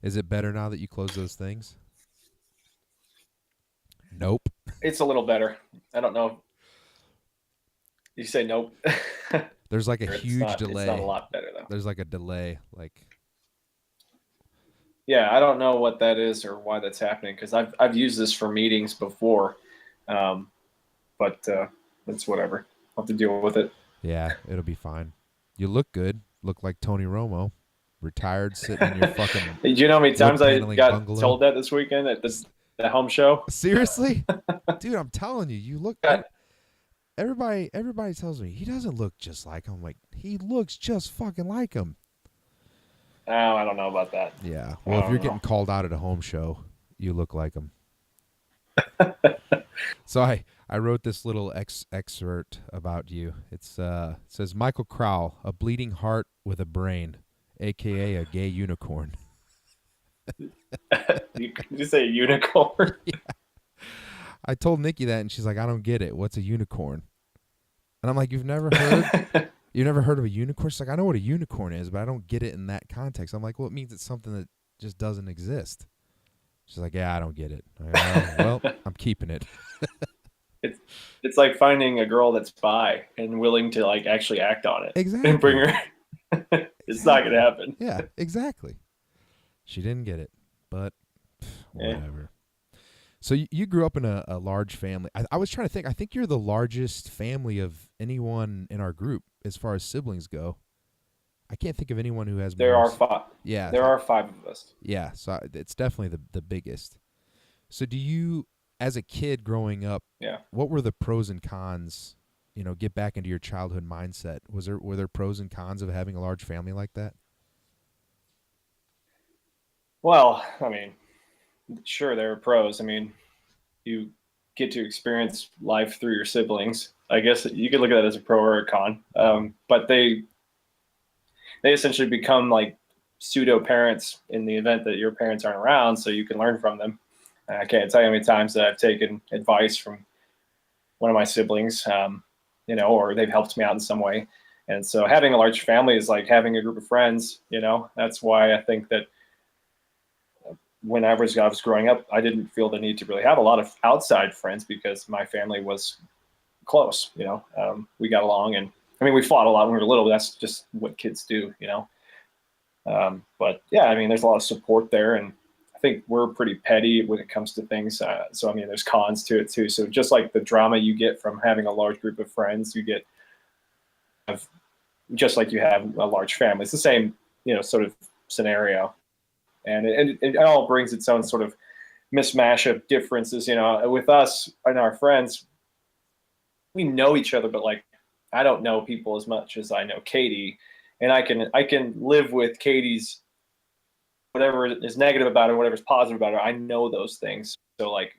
Is it better now that you close those things? Nope. It's a little better. I don't know. You say nope. There's like a It's huge not. It's not a delay. lot better though. There's like a delay. Like, Yeah, I don't know what that is or why that's happening because I've used this for meetings before, um, but it's whatever. I'll have to deal with it. yeah, it'll be fine. You look good. Look like Tony Romo, retired, sitting in your fucking Do you know how many wood times I paneling got bungalow. told that this weekend at the home show? Seriously, dude, I'm telling you, you look. God, Everybody tells me he doesn't look just like him. I'm like, he looks just fucking like him. oh, I don't know about that. Yeah. I Well, if you're don't getting know. called out at a home show, you look like him. So I wrote this little excerpt about you. It says Michael Crowell, a bleeding heart with a brain, aka a gay unicorn. Did you say unicorn? I told Nikki that, and she's like, I don't get it. What's a unicorn? And I'm like, You've never heard of a unicorn? She's like, I know what a unicorn is, but I don't get it in that context. I'm like, well, it means it's something that just doesn't exist. She's like, yeah, I don't get it. Well, I'm keeping it. it's it's like finding a girl that's bi and willing to like actually act on it and bring Exactly. her. It's not Exactly. gonna happen. Yeah, exactly. She didn't get it, but Yeah. whatever. So you grew up in a large family. I was trying to think. I think you're the largest family of anyone in our group as far as siblings go. I can't think of anyone who has There more. are five. Yeah, There are five of us. yeah. So it's definitely the biggest. So do you, as a kid growing up, Yeah. what were the pros and cons? Get back into your childhood mindset. Were there pros and cons of having a large family like that? Well, I mean, sure, there are pros. I mean, you get to experience life through your siblings. I guess you could look at that as a pro or a con. But they essentially become like pseudo parents in the event that your parents aren't around, so you can learn from them. I can't tell you how many times that I've taken advice from one of my siblings, or they've helped me out in some way. And so having a large family is like having a group of friends. That's why I think that when I was growing up, I didn't feel the need to really have a lot of outside friends because my family was close. We got along, and I mean, we fought a lot when we were little. But that's just what kids do. But yeah, I mean, there's a lot of support there, and I think we're pretty petty when it comes to things. So I mean, there's cons to it too. So just like the drama you get from having a large group of friends, you get just like you have a large family. It's the same, sort of scenario, and it all brings its own sort of mismatch of differences. With us and our friends, we know each other, but like I don't know people as much as I know Katie, and I can live with Katie's whatever is negative about her, whatever's positive about her. I know those things. So like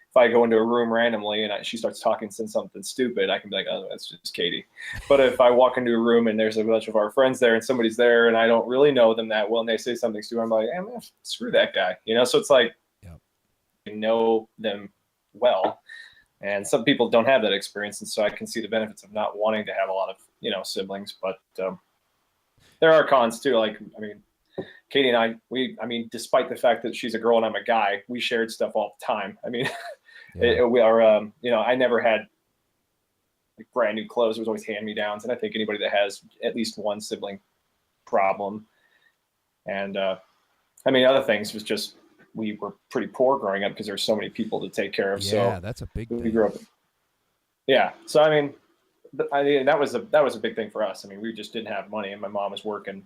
if I go into a room randomly and she starts talking something stupid, I can be like, oh, that's just Katie. But if I walk into a room and there's a bunch of our friends there and somebody's there and I don't really know them that well and they say something stupid, I'm like, hey, man, screw that guy. So it's like Yep. I know them well. And some people don't have that experience. And so I can see the benefits of not wanting to have a lot of, siblings. But there are cons too. Like, I mean, Katie and I mean, despite the fact that she's a girl and I'm a guy, we shared stuff all the time. I mean, Yeah. we are, I never had like brand new clothes. There was always hand me downs. And I think anybody that has at least one sibling problem. And I mean, other things was just we were pretty poor growing up because there's so many people to take care of. Yeah, So that's a big we thing. grew up. Yeah. So I mean, that was a big thing for us. I mean, we just didn't have money, and my mom was working,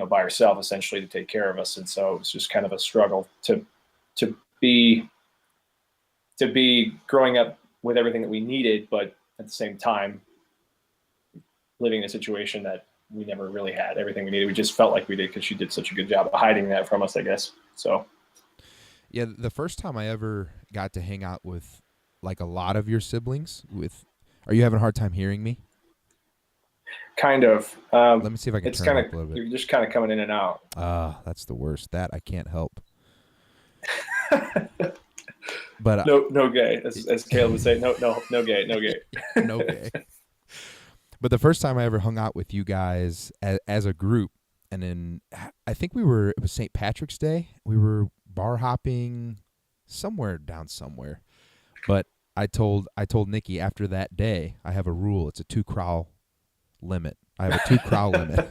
by herself essentially to take care of us, and so it was just kind of a struggle to be to be growing up with everything that we needed, but at the same time living in a situation that we never really had everything we needed. We just felt like we did because she did such a good job of hiding that from us, I guess. So Yeah, the first time I ever got to hang out with like a lot of your siblings are you having a hard time hearing me? kind of, Let me see if I can it's turn it kind up of a little bit. you're just kind of coming in and out. That's the worst. That I can't help. But No gay, as Caleb would say. No gay, no gay. no gay. But the first time I ever hung out with you guys as a group, and then I think it was St. Patrick's Day. We were bar hopping somewhere down somewhere. But I told Nikki after that day, I have a rule. It's a 2 crow limit. I have a 2 crow limit.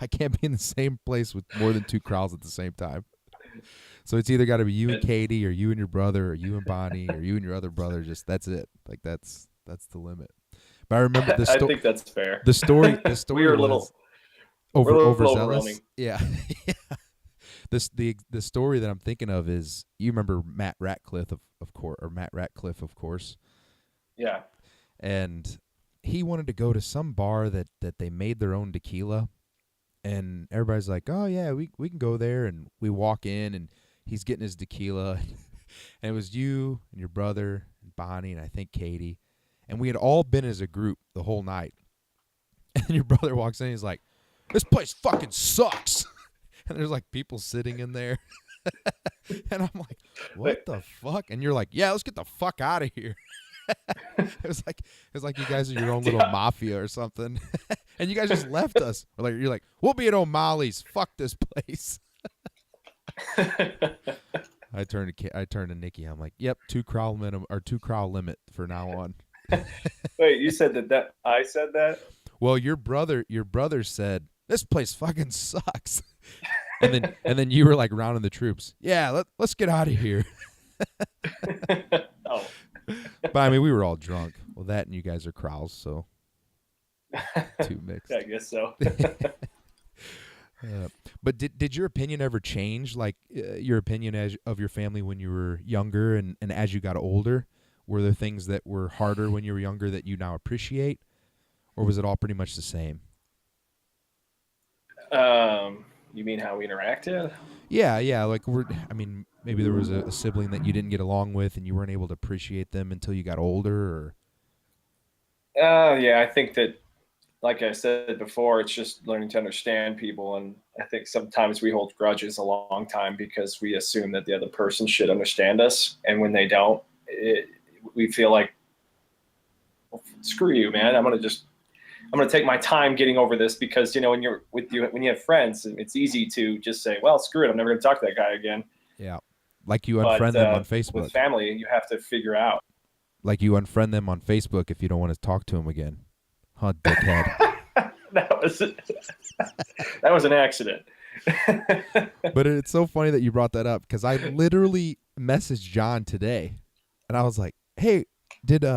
I can't be in the same place with more than 2 crows at the same time. So it's either got to be you and Katie, or you and your brother, or you and Bonnie, or you and your other brother. Just that's it. Like that's the limit. But I remember I think that's fair. The story. The we story were a was little we're a little overzealous. overwhelming. Yeah. The story that I'm thinking of is, you remember Matt Ratcliffe of course, or Matt Ratcliffe of course, Yeah. and he wanted to go to some bar that they made their own tequila, and everybody's like, oh yeah, we can go there, and we walk in, and he's getting his tequila, and it was you and your brother and Bonnie and I think Katie, and we had all been as a group the whole night, and your brother walks in, and he's like, this place fucking sucks. And there's like people sitting in there. And I'm like, what the fuck? And you're like, yeah, let's get the fuck out of here. It was like you guys are your own little mafia or something. And you guys just left us. You're like, we'll be at O'Malley's. Fuck this place. I turned to Nikki. I'm like, yep, 2 crow minimum, or 2 crow limit for now on. Wait, you said that I said that? Well, your brother said, this place fucking sucks. And then you were like rounding the troops. Yeah, let's get out of here. Oh. But I mean, we were all drunk. Well, that and you guys are crows, so too mixed. I guess so. But did your opinion ever change? Like your opinion of your family when you were younger and as you got older? Were there things that were harder when you were younger that you now appreciate? Or was it all pretty much the same? You mean how we interacted? Yeah. Like maybe there was a sibling that you didn't get along with and you weren't able to appreciate them until you got older, or Yeah, I think that, like I said before, it's just learning to understand people. And I think sometimes we hold grudges a long time because we assume that the other person should understand us. And when they don't, we feel like, well, screw you, man. I'm going to take my time getting over this, because, when when you have friends, it's easy to just say, well, screw it, I'm never going to talk to that guy again. yeah, like you unfriend them on Facebook. With family, you have to figure out. Like you unfriend them on Facebook if you don't want to talk to them again. Huh, dickhead. That was an accident. But it's so funny that you brought that up, because I literally messaged John today, and I was like, hey,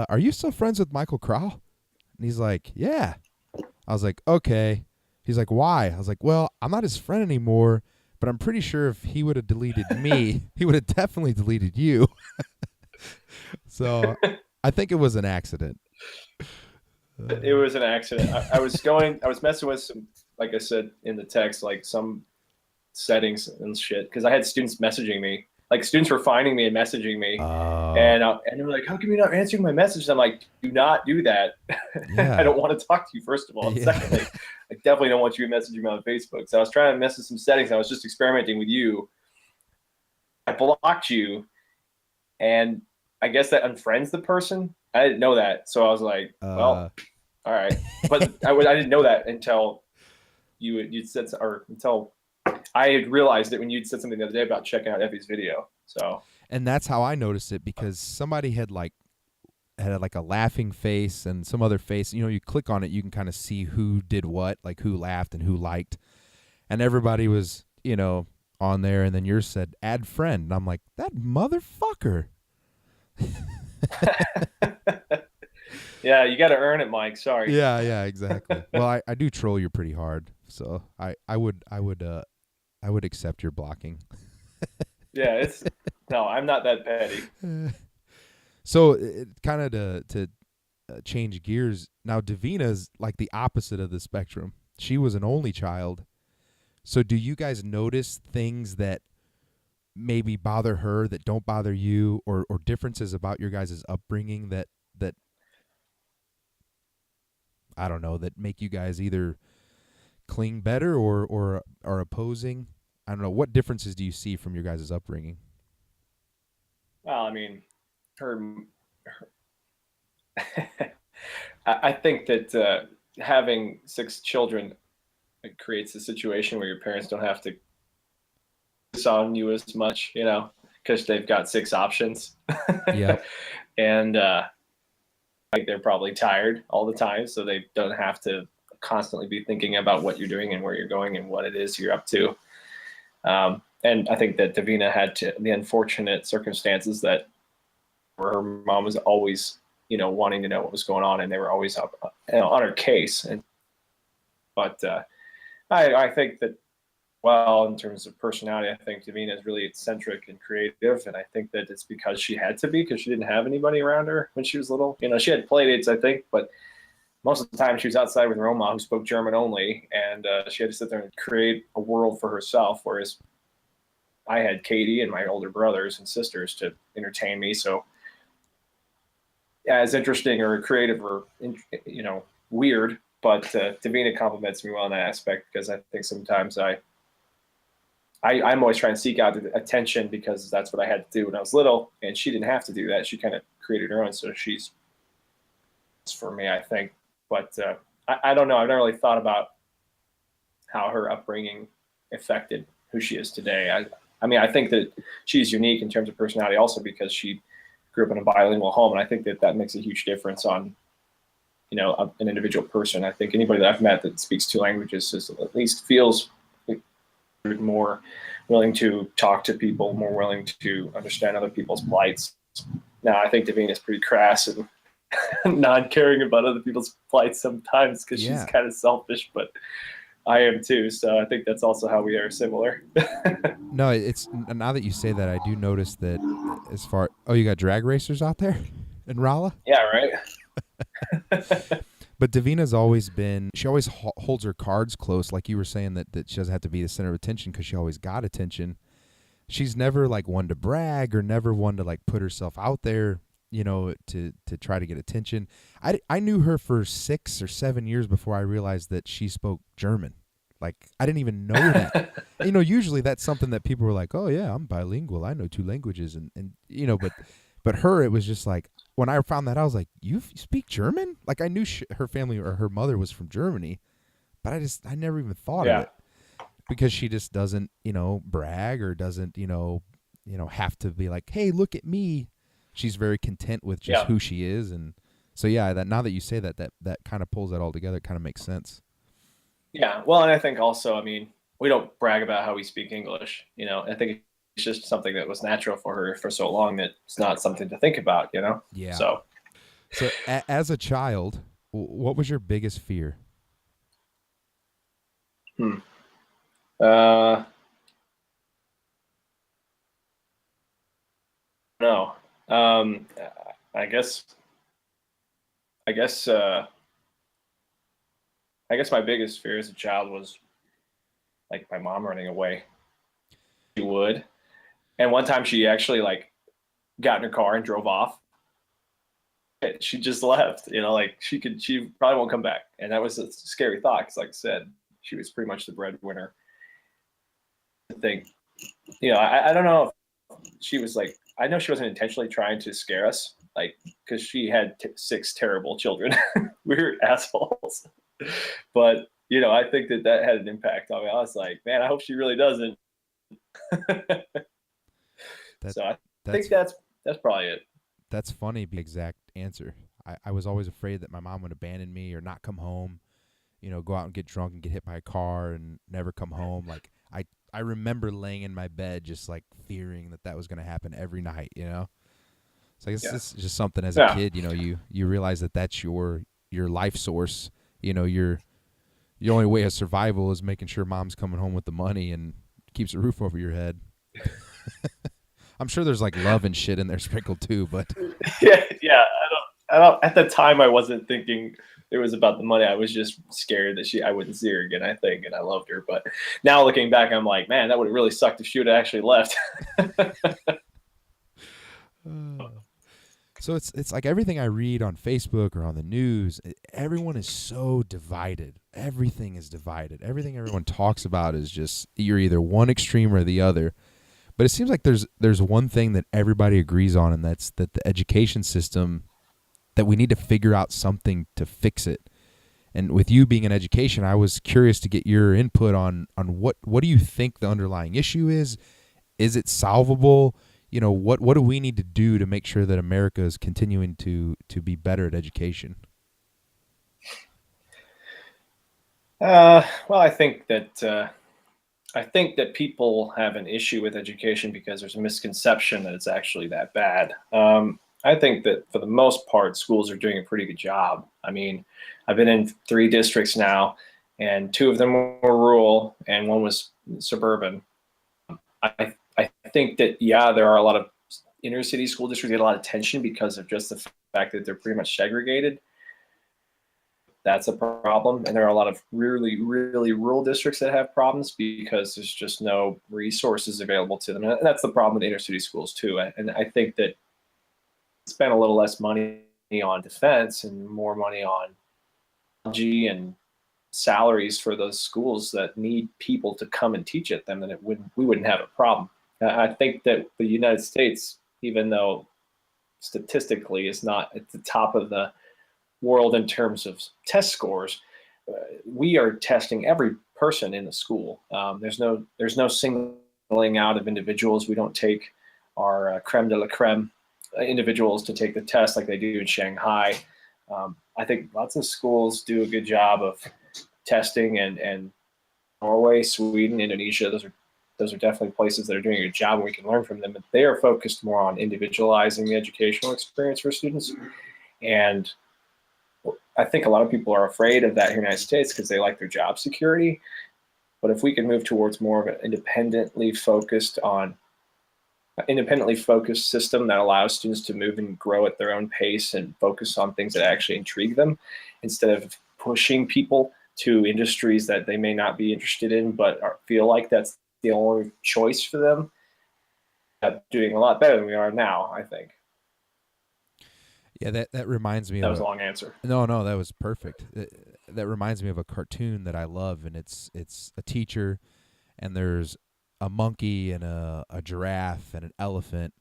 are you still friends with Michael Crow? And he's like, yeah. I was like, okay. He's like, why? I was like, well, I'm not his friend anymore, but I'm pretty sure if he would have deleted me, he would have definitely deleted you. So I think it was an accident. It was an accident. I was messing with some, like I said in the text, like some settings and shit, because I had students messaging me. Like, students were finding me and messaging me, and they were like, how come you're not answering my messages? I'm like, do not do that. Yeah. I don't want to talk to you, first of all. And secondly, I definitely don't want you messaging me on Facebook. So I was trying to mess with some settings. I was just experimenting with you. I blocked you, and I guess that unfriends the person. I didn't know that. So I was like, well, all right. But I didn't know that until you'd said, or until I had realized it when you'd said something the other day about checking out Effie's video. So, and that's how I noticed it, because somebody had a laughing face and some other face. You click on it, you can kind of see who did what, like who laughed and who liked, and everybody was on there. And then yours said add friend, and I'm like, that motherfucker. Yeah, you got to earn it, Mike. Sorry. Yeah, exactly. Well, I do troll you pretty hard, so I would accept your blocking. Yeah, no, I'm not that petty. So kind of to change gears now, Davina's like the opposite of the spectrum. She was an only child. So do you guys notice things that maybe bother her that don't bother you, or differences about your guys' upbringing that I don't know, that make you guys either cling better or are opposing? I don't know. What differences do you see from your guys' upbringing? Well, I mean, her I think that having 6 children it creates a situation where your parents don't have to focus on you as much, because they've got six options. Yep. And they're probably tired all the time, so they don't have to constantly be thinking about what you're doing and where you're going and what it is you're up to. And I think that Davina had the unfortunate circumstances that her mom was always, wanting to know what was going on, and they were always up, on her case. But I think that, well, in terms of personality, I think Davina is really eccentric and creative, and I think that it's because she had to be, because she didn't have anybody around her when she was little. She had playdates, I think, but most of the time she was outside with Roma, who spoke German only, and she had to sit there and create a world for herself, whereas I had Katie and my older brothers and sisters to entertain me. So as interesting or creative or, weird, but Davina compliments me well in that aspect, because I think sometimes I'm always trying to seek out the attention, because that's what I had to do when I was little, and she didn't have to do that. She kind of created her own, so she's for me, I think. But I don't know. I've never really thought about how her upbringing affected who she is today. I mean, I think that she's unique in terms of personality also, because she grew up in a bilingual home, and I think that makes a huge difference on, an individual person. I think anybody that I've met that speaks two languages at least feels more willing to talk to people, more willing to understand other people's plights. Now, I think Davina is pretty crass and not caring about other people's plights sometimes, because she's kind of selfish, but I am too. So I think that's also how we are similar. No, it's now that you say that, I do notice that you got drag racers out there in Rolla? Yeah, right. But Davina's always been, she always holds her cards close, like you were saying, that she doesn't have to be the center of attention because she always got attention. She's never like one to brag, or never one to like put herself out there, to try to get attention. I knew her for 6 or 7 years before I realized that she spoke German. Like, I didn't even know that. Usually that's something that people were like, oh yeah, I'm bilingual, I know 2 languages, and but her, it was just like, when I found that, I was like, you speak German? Like, I knew her family or her mother was from Germany, but I never even thought of it, because she just doesn't, brag, or doesn't, have to be like, hey, look at me. She's very content with just who she is. And so, that now that you say that kind of pulls that all together. It kind of makes sense. Yeah. Well, and I think also, I mean, we don't brag about how we speak English, I think it's just something that was natural for her for so long that it's not something to think about, Yeah. So as a child, what was your biggest fear? No. I guess my biggest fear as a child was like my mom running away. She would. And one time she actually like got in her car and drove off. She just left, like she probably won't come back. And that was a scary thought, because like I said, she was pretty much the breadwinner. I think, I don't know if she was like, I know she wasn't intentionally trying to scare us, like, because she had 6 terrible children. We were assholes. But, I think that had an impact on me. I was like, man, I hope she really doesn't. So I think that's probably it. That's funny, the exact answer. I was always afraid that my mom would abandon me or not come home, go out and get drunk and get hit by a car and never come home. Like, I remember laying in my bed just like fearing that was going to happen every night, So I guess this is just something as a kid, you realize that that's your life source. Your only way of survival is making sure mom's coming home with the money and keeps a roof over your head. I'm sure there's like love and shit in there sprinkled too, but yeah. I don't. At the time, I wasn't thinking it was about the money. I was just scared that I wouldn't see her again, I think, and I loved her. But now looking back, I'm like, man, that would have really sucked if she would have actually left. So it's like everything I read on Facebook or on the news, everyone is so divided. Everything is divided. Everything everyone talks about is just, you're either one extreme or the other. But it seems like there's one thing that everybody agrees on, and that's that the education system, that we need to figure out something to fix it. And with you being in education, I was curious to get your input on what do you think the underlying issue is? Is it solvable? You know, what do we need to do to make sure that America is continuing to be better at education? Well, I think that people have an issue with education because there's a misconception that it's actually that bad. I think that for the most part, schools are doing a pretty good job. I mean, I've been in 3 districts now, and 2 of them were rural, and 1 was suburban. I think that, yeah, there are a lot of inner city school districts that get a lot of attention because of just the fact that they're pretty much segregated. That's a problem. And there are a lot of really, really rural districts that have problems because there's just no resources available to them. And that's the problem with inner city schools too. And I think that spend a little less money on defense and more money on technology and salaries for those schools that need people to come and teach at them, then we wouldn't have a problem. I think that the United States, even though statistically is not at the top of the world in terms of test scores, we are testing every person in the school. There's no singling out of individuals. We don't take our creme de la creme individuals to take the test like they do in Shanghai. I think lots of schools do a good job of testing, and Norway, Sweden, Indonesia, those are definitely places that are doing a good job and we can learn from them. But they are focused more on individualizing the educational experience for students. And I think a lot of people are afraid of that here in the United States because they like their job security. But if we can move towards more of an independently focused system that allows students to move and grow at their own pace and focus on things that actually intrigue them, instead of pushing people to industries that they may not be interested in but feel like that's the only choice for them, doing a lot better than we are now, I think. Yeah, that reminds me That of was a long answer. no, that was perfect. That reminds me of a cartoon that I love, and it's a teacher, and there's a monkey and a giraffe and an elephant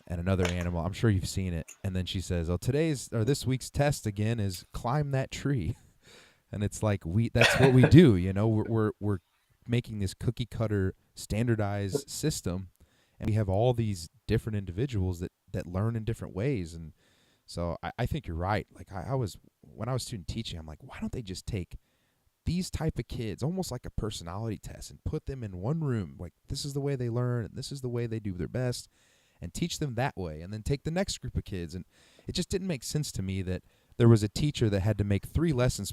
and another animal. I'm sure you've seen it. And then she says, "Oh, this week's test again is climb that tree." And it's like that's what we do, you know. We're making this cookie cutter standardized system, and we have all these different individuals that learn in different ways. And so I think you're right. Like I was when I was student teaching, I'm like, why don't they just take these type of kids, almost like a personality test, and put them in one room? Like, this is the way they learn, and this is the way they do their best, and teach them that way, and then take the next group of kids. And it just didn't make sense to me that there was a teacher that had to make 3 lesson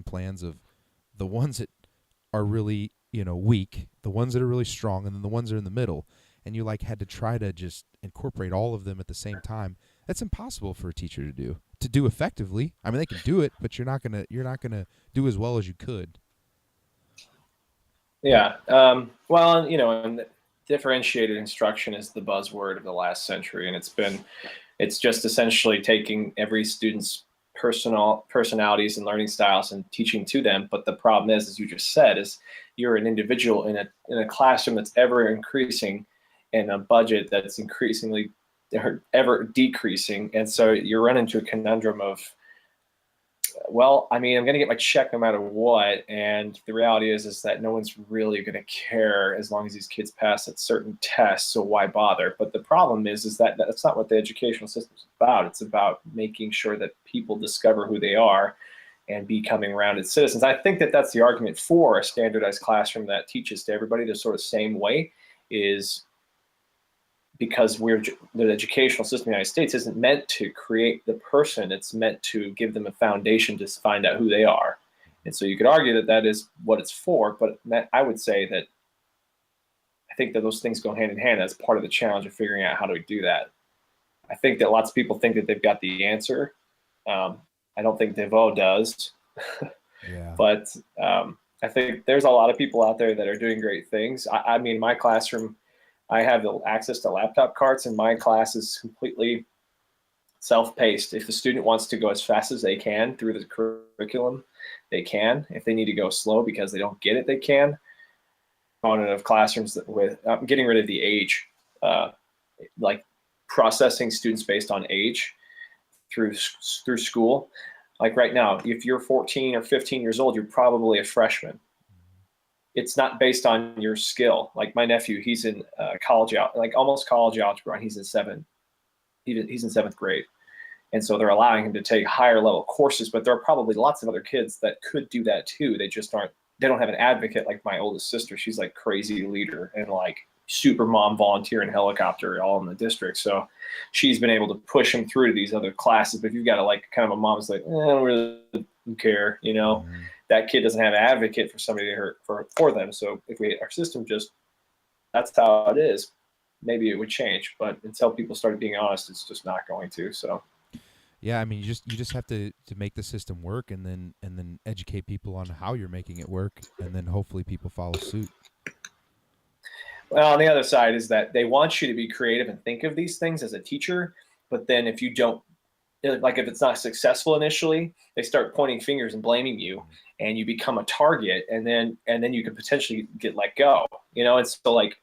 plans of the ones that are really, you know, weak, the ones that are really strong, and then the ones that are in the middle. And you like had to try to just incorporate all of them at the same time. That's impossible for a teacher to do effectively. I mean, they can do it, but you're not gonna do as well as you could. Yeah. Well, you know, and differentiated instruction is the buzzword of the last century, and it's just essentially taking every student's personalities and learning styles and teaching to them. But the problem is, as you just said, is you're an individual in a classroom that's ever increasing, and a budget that's increasingly or ever decreasing. And so you run into a conundrum of, well, I mean, I'm going to get my check no matter what. And the reality is that no one's really going to care as long as these kids pass at certain tests. So why bother? But the problem is that that's not what the educational system is about. It's about making sure that people discover who they are and becoming rounded citizens. I think that that's the argument for a standardized classroom that teaches to everybody the sort of same way, is because the educational system in the United States isn't meant to create the person. It's meant to give them a foundation to find out who they are. And so you could argue that that is what it's for, but I would say that I think that those things go hand in hand. That's part of the challenge of figuring out how to do that. I think that lots of people think that they've got the answer. I don't think Devo does. Yeah. But I think there's a lot of people out there that are doing great things. I mean, my classroom, I have access to laptop carts, and my class is completely self-paced. If the student wants to go as fast as they can through the curriculum, they can. If they need to go slow because they don't get it, they can. Component of classrooms with getting rid of the age, like processing students based on age through school. Like right now, if you're 14 or 15 years old, you're probably a freshman. It's not based on your skill. Like my nephew, he's in college out, like almost college algebra, and he's in seventh grade. And so they're allowing him to take higher level courses, but there are probably lots of other kids that could do that too. They just aren't, they don't have an advocate like my oldest sister. She's like crazy leader and like super mom volunteer and helicopter all in the district. So she's been able to push him through to these other classes. But if you've got a like kind of a mom that's like, I don't really care, you know, that kid doesn't have an advocate for somebody to hurt for them. So if our system just, that's how it is, maybe it would change. But until people start being honest, it's just not going to. So. Yeah, I mean, you just have to make the system work, and then educate people on how you're making it work, and then hopefully people follow suit. Well, on the other side is that they want you to be creative and think of these things as a teacher, but then if you don't, like if it's not successful initially, they start pointing fingers and blaming you, and you become a target, and then you could potentially get let go, you know. And so like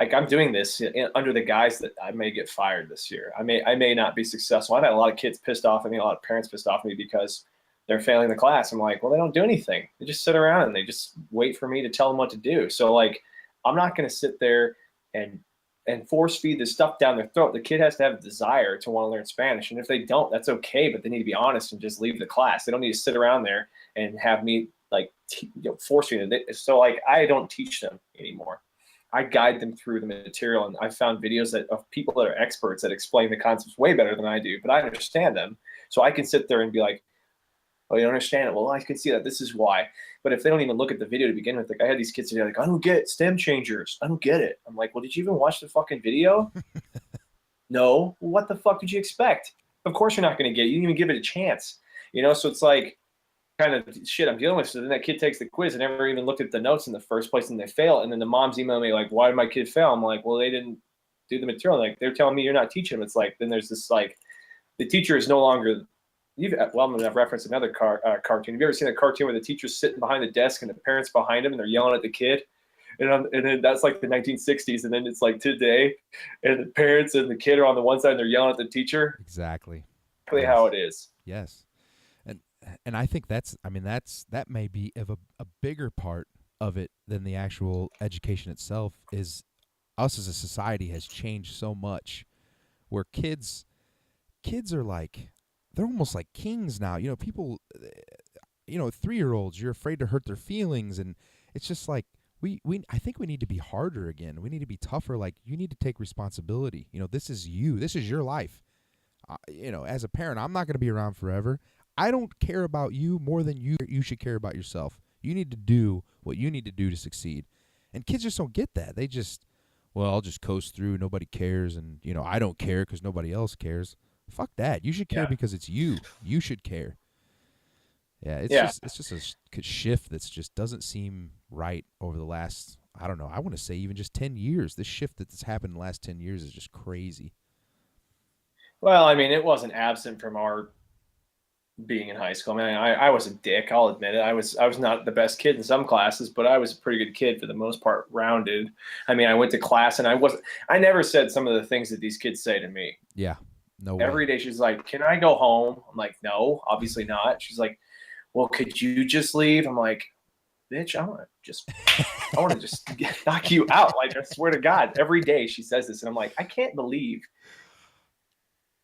I'm doing this under the guise that I may get fired this year. I may not be successful. I've had a lot of kids pissed off at me, a lot of parents pissed off at me because they're failing the class. I'm like, well, they don't do anything. They just sit around and they just wait for me to tell them what to do. So like, I'm not going to sit there and force feed this stuff down their throat. The kid has to have a desire to want to learn Spanish. And if they don't, that's okay, but they need to be honest and just leave the class. They don't need to sit around there and have me like, force me to. So like, I don't teach them anymore. I guide them through the material, and I've found videos of people that are experts that explain the concepts way better than I do, but I understand them. So I can sit there and be like, oh, you don't understand it? Well, I can see that. This is why. But if they don't even look at the video to begin with, like I had these kids today, like, I don't get stem changers. I don't get it. I'm like, well, did you even watch the fucking video? No. Well, what the fuck did you expect? Of course you're not going to get it. You didn't even give it a chance. You know, so it's like, kind of shit I'm dealing with. So then that kid takes the quiz and never even looked at the notes in the first place, and they fail. And then the mom's email me like, why did my kid fail? I'm like, well, they didn't do the material. Like they're telling me you're not teaching them. It's like, then there's this like, the teacher is no longer, well, I'm going to reference another cartoon. Have you ever seen a cartoon where the teacher's sitting behind the desk and the parents behind him and they're yelling at the kid? And then that's like the 1960s. And then it's like today, and the parents and the kid are on the one side and they're yelling at the teacher. Exactly. Exactly how it is. Yes. And I think that may be of a bigger part of it than the actual education itself. Is us as a society has changed so much, where kids are like, they're almost like kings now. You know, people, 3-year-olds, you're afraid to hurt their feelings, and it's just like I think we need to be harder again. We need to be tougher. Like, you need to take responsibility. You know, this is you. This is your life. As a parent, I'm not going to be around forever. I don't care about you more than you should care about yourself. You need to do what you need to do to succeed. And kids just don't get that. They just, well, I'll just coast through. Nobody cares. And, I don't care because nobody else cares. Fuck that. You should care because it's you. You should care. Yeah, it's just a shift that's just doesn't seem right over the last, I don't know, I want to say even just 10 years. This shift that's happened in the last 10 years is just crazy. Well, I mean, it wasn't absent from our being in high school. I mean, I was a dick. I'll admit it. I was not the best kid in some classes, but I was a pretty good kid for the most part, rounded. I mean, I went to class and I never said some of the things that these kids say to me. Yeah. No way. Every day she's like, can I go home? I'm like, no, obviously not. She's like, well, could you just leave? I'm like, bitch, I want to just knock you out. Like, I swear to God, every day she says this. And I'm like, I can't believe.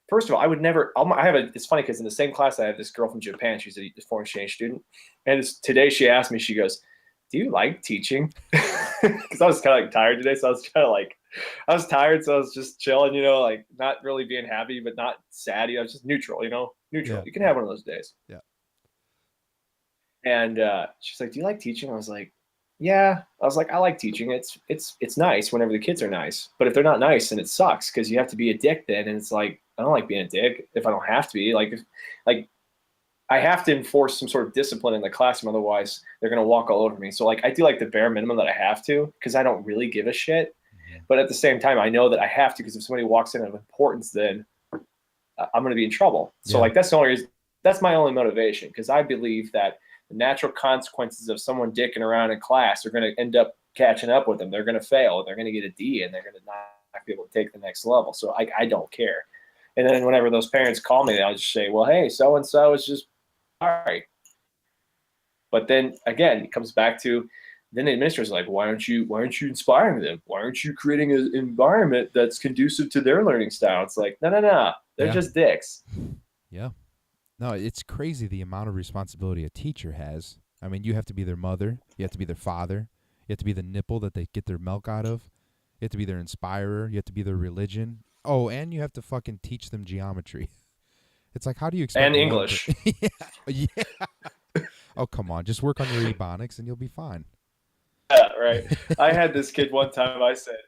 First of all, I would never. It's funny because in the same class I have this girl from Japan. She's a foreign exchange student, and today she asked me. She goes, "Do you like teaching?" Because I was kind of like tired today, so I was tired, so I was just chilling, like not really being happy, but not sad. I was just neutral, neutral. Yeah. You can have one of those days. Yeah. And she's like, "Do you like teaching?" I was like, "Yeah." I was like, "I like teaching. It's nice whenever the kids are nice, but if they're not nice, then it sucks because you have to be a dick then, and it's like." I don't like being a dick if I don't have to be. Like I have to enforce some sort of discipline in the classroom. Otherwise, they're going to walk all over me. So I do like the bare minimum that I have to because I don't really give a shit. Mm-hmm. But at the same time, I know that I have to because if somebody walks in of importance, then I'm going to be in trouble. So that's the only reason. That's my only motivation because I believe that the natural consequences of someone dicking around in class are going to end up catching up with them. They're going to fail. They're going to get a D and they're going to not be able to take the next level. So I don't care. And then whenever those parents call me, I'll just say, well, hey, so-and-so is just all right. But then again, it comes back to, then the administrator's like, why aren't you inspiring them? Why aren't you creating an environment that's conducive to their learning style? It's like, no. They're Yeah. just dicks. Yeah. No, it's crazy the amount of responsibility a teacher has. I mean, you have to be their mother. You have to be their father. You have to be the nipple that they get their milk out of. You have to be their inspirer. You have to be their religion. Oh, and you have to fucking teach them geometry. It's like, how do you expect And one English. Yeah. Oh, come on. Just work on your ebonics and you'll be fine. Yeah, right. I had this kid one time. I said,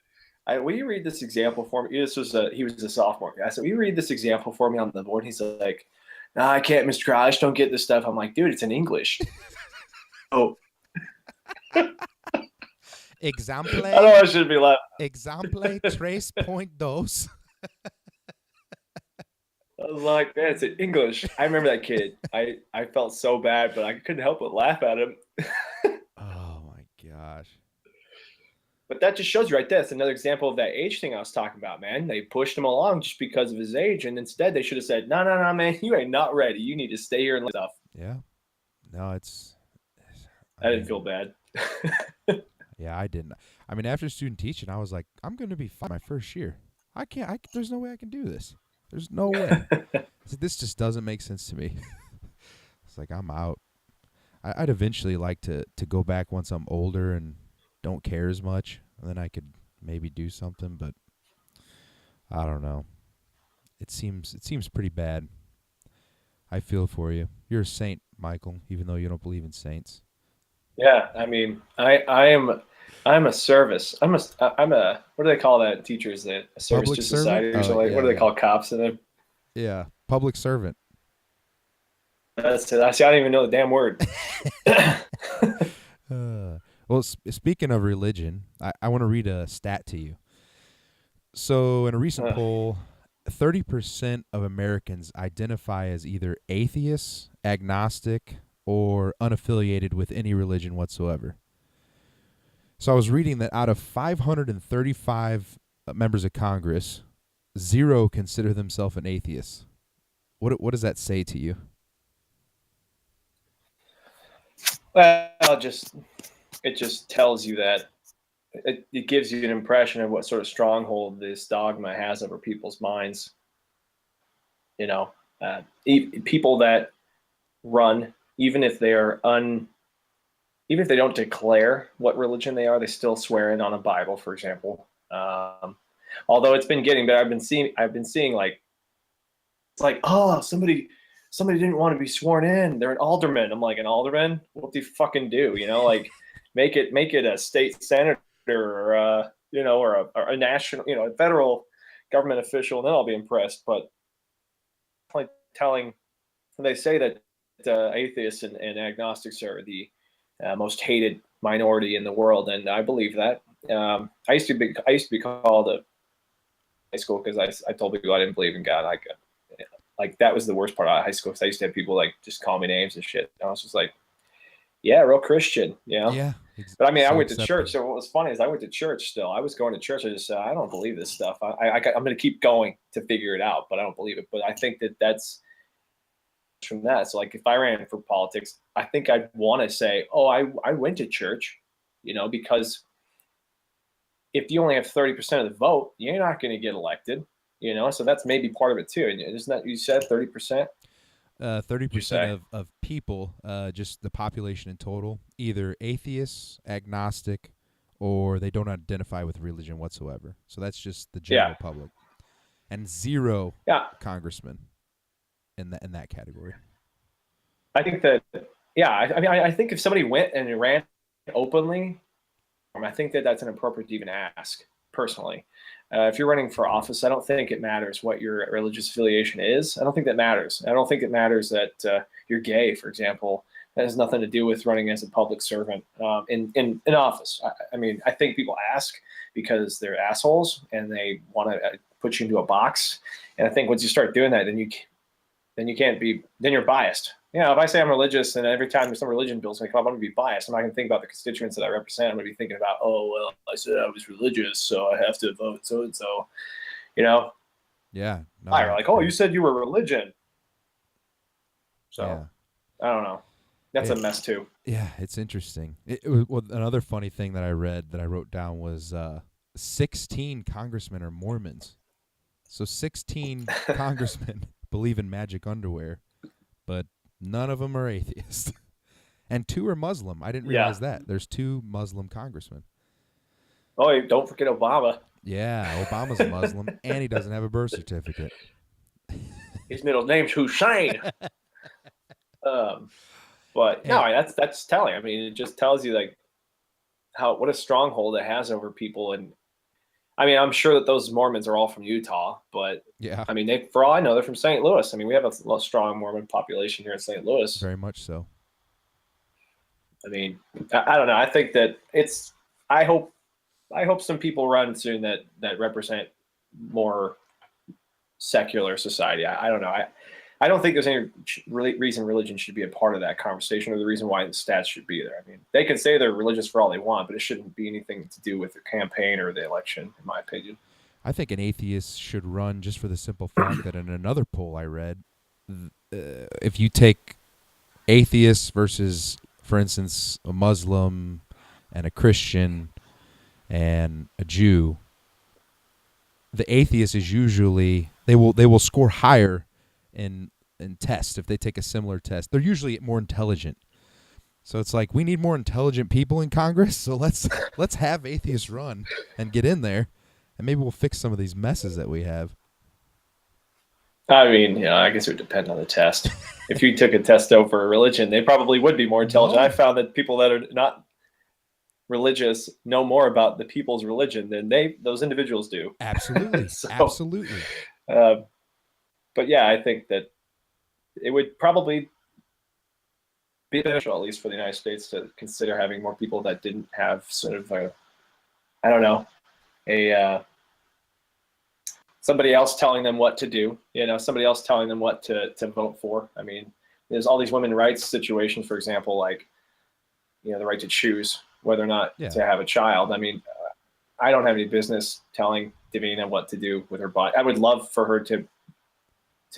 will you read this example for me? He was a sophomore. I said, will you read this example for me on the board? He's like, no, I can't, Mr. Crowell. I just don't get this stuff. I'm like, dude, it's in English. Oh. Exemple. I know I should be laughing. Exemple 3.2. I was like, man, it's in English. I remember that kid. I felt so bad, but I couldn't help but laugh at him. Oh, my gosh. But that just shows you right there. It's another example of that age thing I was talking about, man. They pushed him along just because of his age, and instead they should have said, no, man, you ain't not ready. You need to stay here and learn stuff. Yeah. No, I didn't feel bad. Yeah, I didn't. I mean, after student teaching, I was like, I'm going to be fine my first year. There's no way I can do this. There's no way. So this just doesn't make sense to me. It's like, I'm out. I'd eventually like to go back once I'm older and don't care as much. And then I could maybe do something, but I don't know. It seems pretty bad. I feel for you. You're a saint, Michael, even though you don't believe in saints. Yeah, I mean, I'm a service. I'm a what do they call that? Teachers, that a service Public to servant? society or Oh, something. yeah, What do they yeah. call cops in them? Yeah, public servant. That's it. I don't even know the damn word. Well, speaking of religion, I want to read a stat to you. So, in a recent poll, 30% of Americans identify as either atheists, agnostic, or unaffiliated with any religion whatsoever. So, I was reading that out of 535 members of Congress, 0 consider themselves an atheist. What does that say to you? Well, it just tells you that it gives you an impression of what sort of stronghold this dogma has over people's minds. You know, people that run, even if they don't declare what religion they are, they still swear in on a Bible, for example. Although it's been getting better, I've been seeing like, it's like, oh, somebody didn't want to be sworn in. They're an alderman. I'm like, an alderman? What do you fucking do? You know, like make it a state senator or or a national, a federal government official, and then I'll be impressed. But like telling, they say that atheists and agnostics are the most hated minority in the world, and I believe that. I used to be called a high school because I told people I didn't believe in God. Like that was the worst part of high school because I used to have people like just call me names and shit. And I was just like, yeah, real Christian, you know? Yeah. But I mean, I went to accepted. church. So what was funny is I went to church still. I was going to church. I just said, I don't believe this stuff. I'm going to keep going to figure it out, but I don't believe it. But I think that's from that. So like if I ran for politics, I think I'd want to say, oh, I went to church, because if you only have 30% of the vote, you're not going to get elected. So that's maybe part of it too. And isn't that you said 30%? 30% of people, just the population in total, either atheists, agnostic, or they don't identify with religion whatsoever. So that's just the general public, and 0 congressmen in that category. I think that I think if somebody went and ran openly, I think that's inappropriate to even ask personally. If you're running for office, I don't think it matters what your religious affiliation is. I don't think that matters. I don't think it matters that you're gay, for example. That has nothing to do with running as a public servant in office. I mean, I think people ask because they're assholes and they want to put you into a box. And I think once you start doing that, then you're biased. If I say I'm religious and every time there's some religion bills come up, I'm going to be biased. I'm not going to think about the constituents that I represent. I'm going to be thinking about, oh, well, I said I was religious, so I have to vote so-and-so, Yeah. No, They're I like, oh, agree. you said you were religion. So Yeah. I don't know. That's a It, mess too. yeah, it's interesting. Well, another funny thing that I read that I wrote down was 16 congressmen are Mormons. So 16 congressmen believe in magic underwear, but none of them are atheists. And 2 are Muslim. I didn't Yeah. realize that. There's 2 Muslim congressmen. Oh, don't forget Obama. Yeah, Obama's a Muslim, and he doesn't have a birth certificate. His middle name's Hussein. Um, but no, And that's telling. I mean, it just tells you like what a stronghold it has over people. And I mean, I'm sure that those Mormons are all from Utah, but yeah, I mean, for all I know, they're from St. Louis. I mean, we have a strong Mormon population here in St. Louis. very much so. I mean, I don't know. I think that it's. I hope some people run soon that represent more secular society. I don't know. I don't think there's any reason religion should be a part of that conversation, or the reason why the stats should be there. I mean, they can say they're religious for all they want, but it shouldn't be anything to do with the campaign or the election, in my opinion. I think an atheist should run just for the simple fact that in another poll I read, if you take atheists versus, for instance, a Muslim and a Christian and a Jew, the atheist is usually they will score higher in tests if they take a similar test. They're usually more intelligent. So it's like we need more intelligent people in Congress. So let's have atheists run and get in there, and maybe we'll fix some of these messes that we have. I mean, I guess it would depend on the test. If you took a test over a religion, they probably would be more intelligent. No, I found that people that are not religious know more about the people's religion than those individuals do. absolutely, So, absolutely. uh, but yeah, I think that it would probably be beneficial, at least for the United States, to consider having more people that didn't have sort of I don't know, a somebody else telling them what to do. Somebody else telling them what to vote for. I mean, there's all these women's rights situations, for example, like the right to choose whether or not Yeah, to have a child. I mean, I don't have any business telling Davina what to do with her body. I would love for her to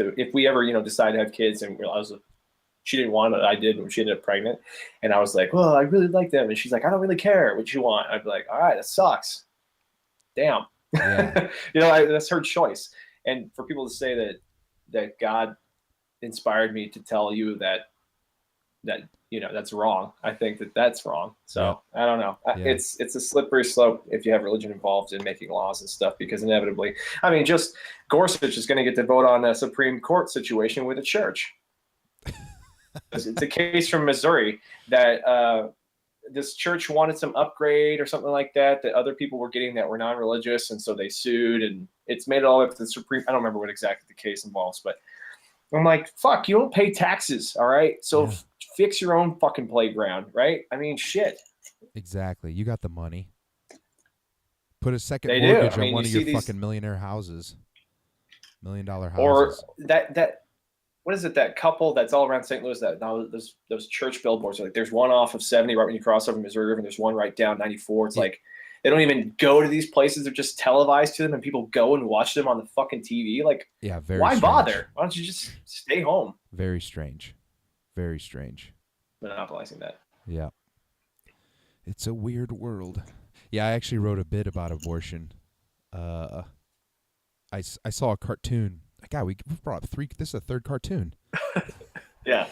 if we ever decide to have kids and she didn't want it, I did when she ended up pregnant, and I was like, well, I really like them, and she's like, I don't really care what you want. I'd be like, all right, that sucks. Damn. yeah, That's her choice. And for people to say that God inspired me to tell you that that's wrong, I think that's wrong. yeah, So I don't know. yeah. It's a slippery slope if you have religion involved in making laws and stuff, because inevitably, I mean, just Gorsuch is going to get to vote on a Supreme Court situation with a church. It's a case from Missouri that this church wanted some upgrade or something like that other people were getting that were non-religious, and so they sued, and it's made it all up to the Supreme. I don't remember what exactly the case involves, but I'm like, fuck, you don't pay taxes, all right? So Yeah. fix your own fucking playground, right? I mean, shit. Exactly. You got the money. Put a second They do. mortgage I on mean, one you of your see these, fucking millionaire houses, $1 million or houses. that what is it? That couple that's all around St. Louis. That now those church billboards. Like, there's one off of 70 right when you cross over Missouri River, and there's one right down 94. It's Yeah. like they don't even go to these places; they're just televised to them, and people go and watch them on the fucking TV. Like, Yeah, very why strange. bother? Why don't you just stay home? Very strange. Very strange. Monopolizing that. Yeah. It's a weird world. Yeah, I actually wrote a bit about abortion. I saw a cartoon. God, we brought up 3. This is a third cartoon. Yeah.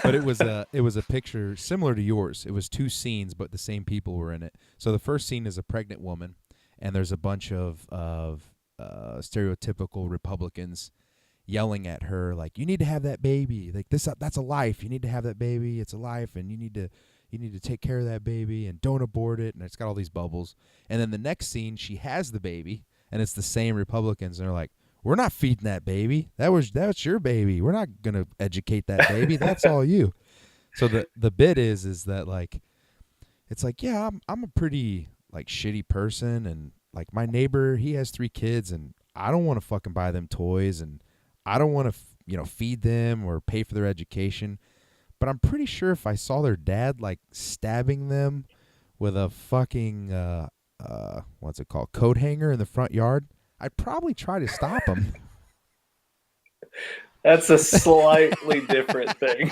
But it was a picture similar to yours. It was 2 scenes, but the same people were in it. So the first scene is a pregnant woman, and there's a bunch of stereotypical Republicans yelling at her like, "You need to have that baby. Like that's a life. You need to have that baby. It's a life, and you need to take care of that baby and don't abort it." And it's got all these bubbles. And then the next scene, she has the baby, and it's the same Republicans, and they're like, "We're not feeding that baby. That's your baby. We're not gonna educate that baby. That's all you." So the bit is that like, it's like, yeah, I'm a pretty like shitty person, and like my neighbor, he has 3 kids, and I don't want to fucking buy them toys, and I don't want to feed them or pay for their education. But I'm pretty sure if I saw their dad like stabbing them with a fucking what's it called, coat hanger in the front yard, I'd probably try to stop him. That's a slightly different thing.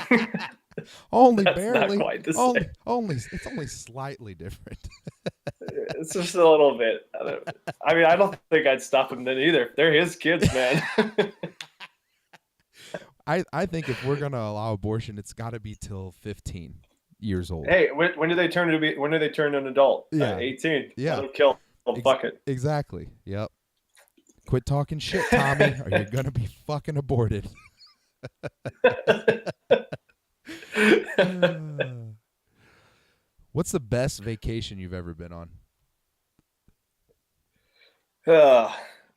Only That's not barely. quite the same. Only. It's only slightly different. It's just a little bit. I mean, I don't think I'd stop him then either. They're his kids, man. I think if we're gonna allow abortion, it's got to be till 15 years old. Hey, when do they turn to be? When do they turn an adult? Yeah. 18. Let Yeah. them kill. Well, fuck it. Exactly. Yep. Quit talking shit, Tommy, or you're gonna be fucking aborted. What's the best vacation you've ever been on? uh,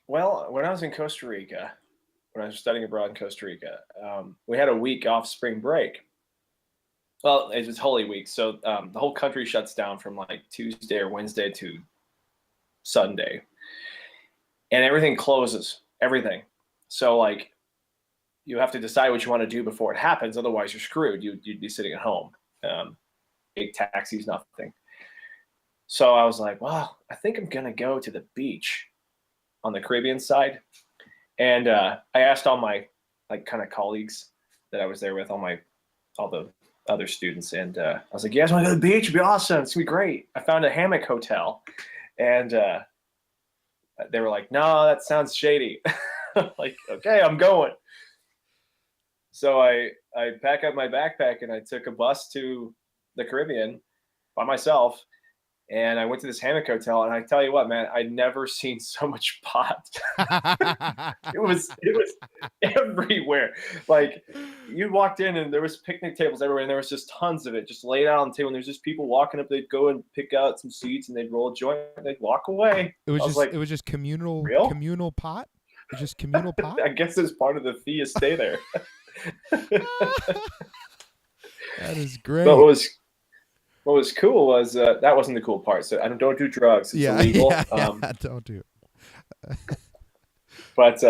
well, when I was in Costa Rica, when I was studying abroad in Costa Rica, we had a week off spring break. Well, it was Holy Week, so the whole country shuts down from like Tuesday or Wednesday to Sunday, and everything closes. Everything. So like you have to decide what you want to do before it happens. Otherwise, you're screwed. You'd be sitting at home. Big taxis, nothing. So I was like, well, I think I'm gonna go to the beach on the Caribbean side, and I asked all my like kind of colleagues that I was there with, all the other students, and I was like, "You guys want to go to the beach? It'd be awesome. It's gonna be great." I found a hammock hotel, and they were like, "No, that sounds shady." Like, okay, I'm going. So I pack up my backpack and I took a bus to the Caribbean by myself, and I went to this hammock hotel. And I tell you what, man, I'd never seen so much pot. It was everywhere. Like you walked in and there was picnic tables everywhere, and there was just tons of it, just laid out on the table. And there's just people walking up. They'd go and pick out some seats, and they'd roll a joint, and they'd walk away. I was like, It was just real? communal pot. It was just communal pot. I guess it's part of the fee to stay there. That is great. But what was cool was that wasn't the cool part. So I don't do drugs; it's illegal. Don't do it. But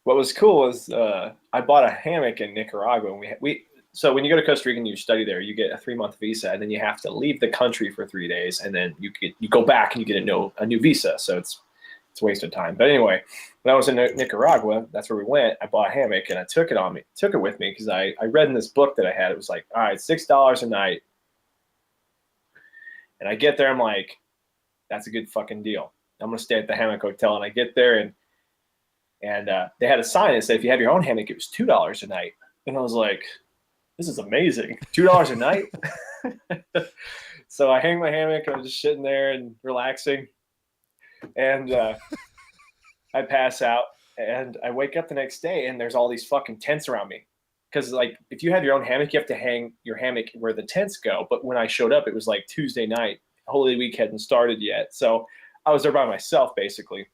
what was cool was I bought a hammock in Nicaragua, and we so when you go to Costa Rica and you study there, you get a 3-month visa, and then you have to leave the country for 3 days, and then you go back and you get a new visa. So it's a waste of time. But anyway, when I was in Nicaragua, that's where we went. I bought a hammock and I took it with me because I read in this book that I had. It was like, all right, $6 a night. And I get there, I'm like, that's a good fucking deal. I'm gonna stay at the hammock hotel, and I get there, and they had a sign that said if you have your own hammock, it was $2 a night. And I was like, this is amazing, $2 a night. So I hang my hammock, and I'm just sitting there and relaxing, and I pass out, and I wake up the next day, and there's all these fucking tents around me. Because like if you have your own hammock, you have to hang your hammock where the tents go. But when I showed up, it was like Tuesday night. Holy Week hadn't started yet, so I was there by myself basically.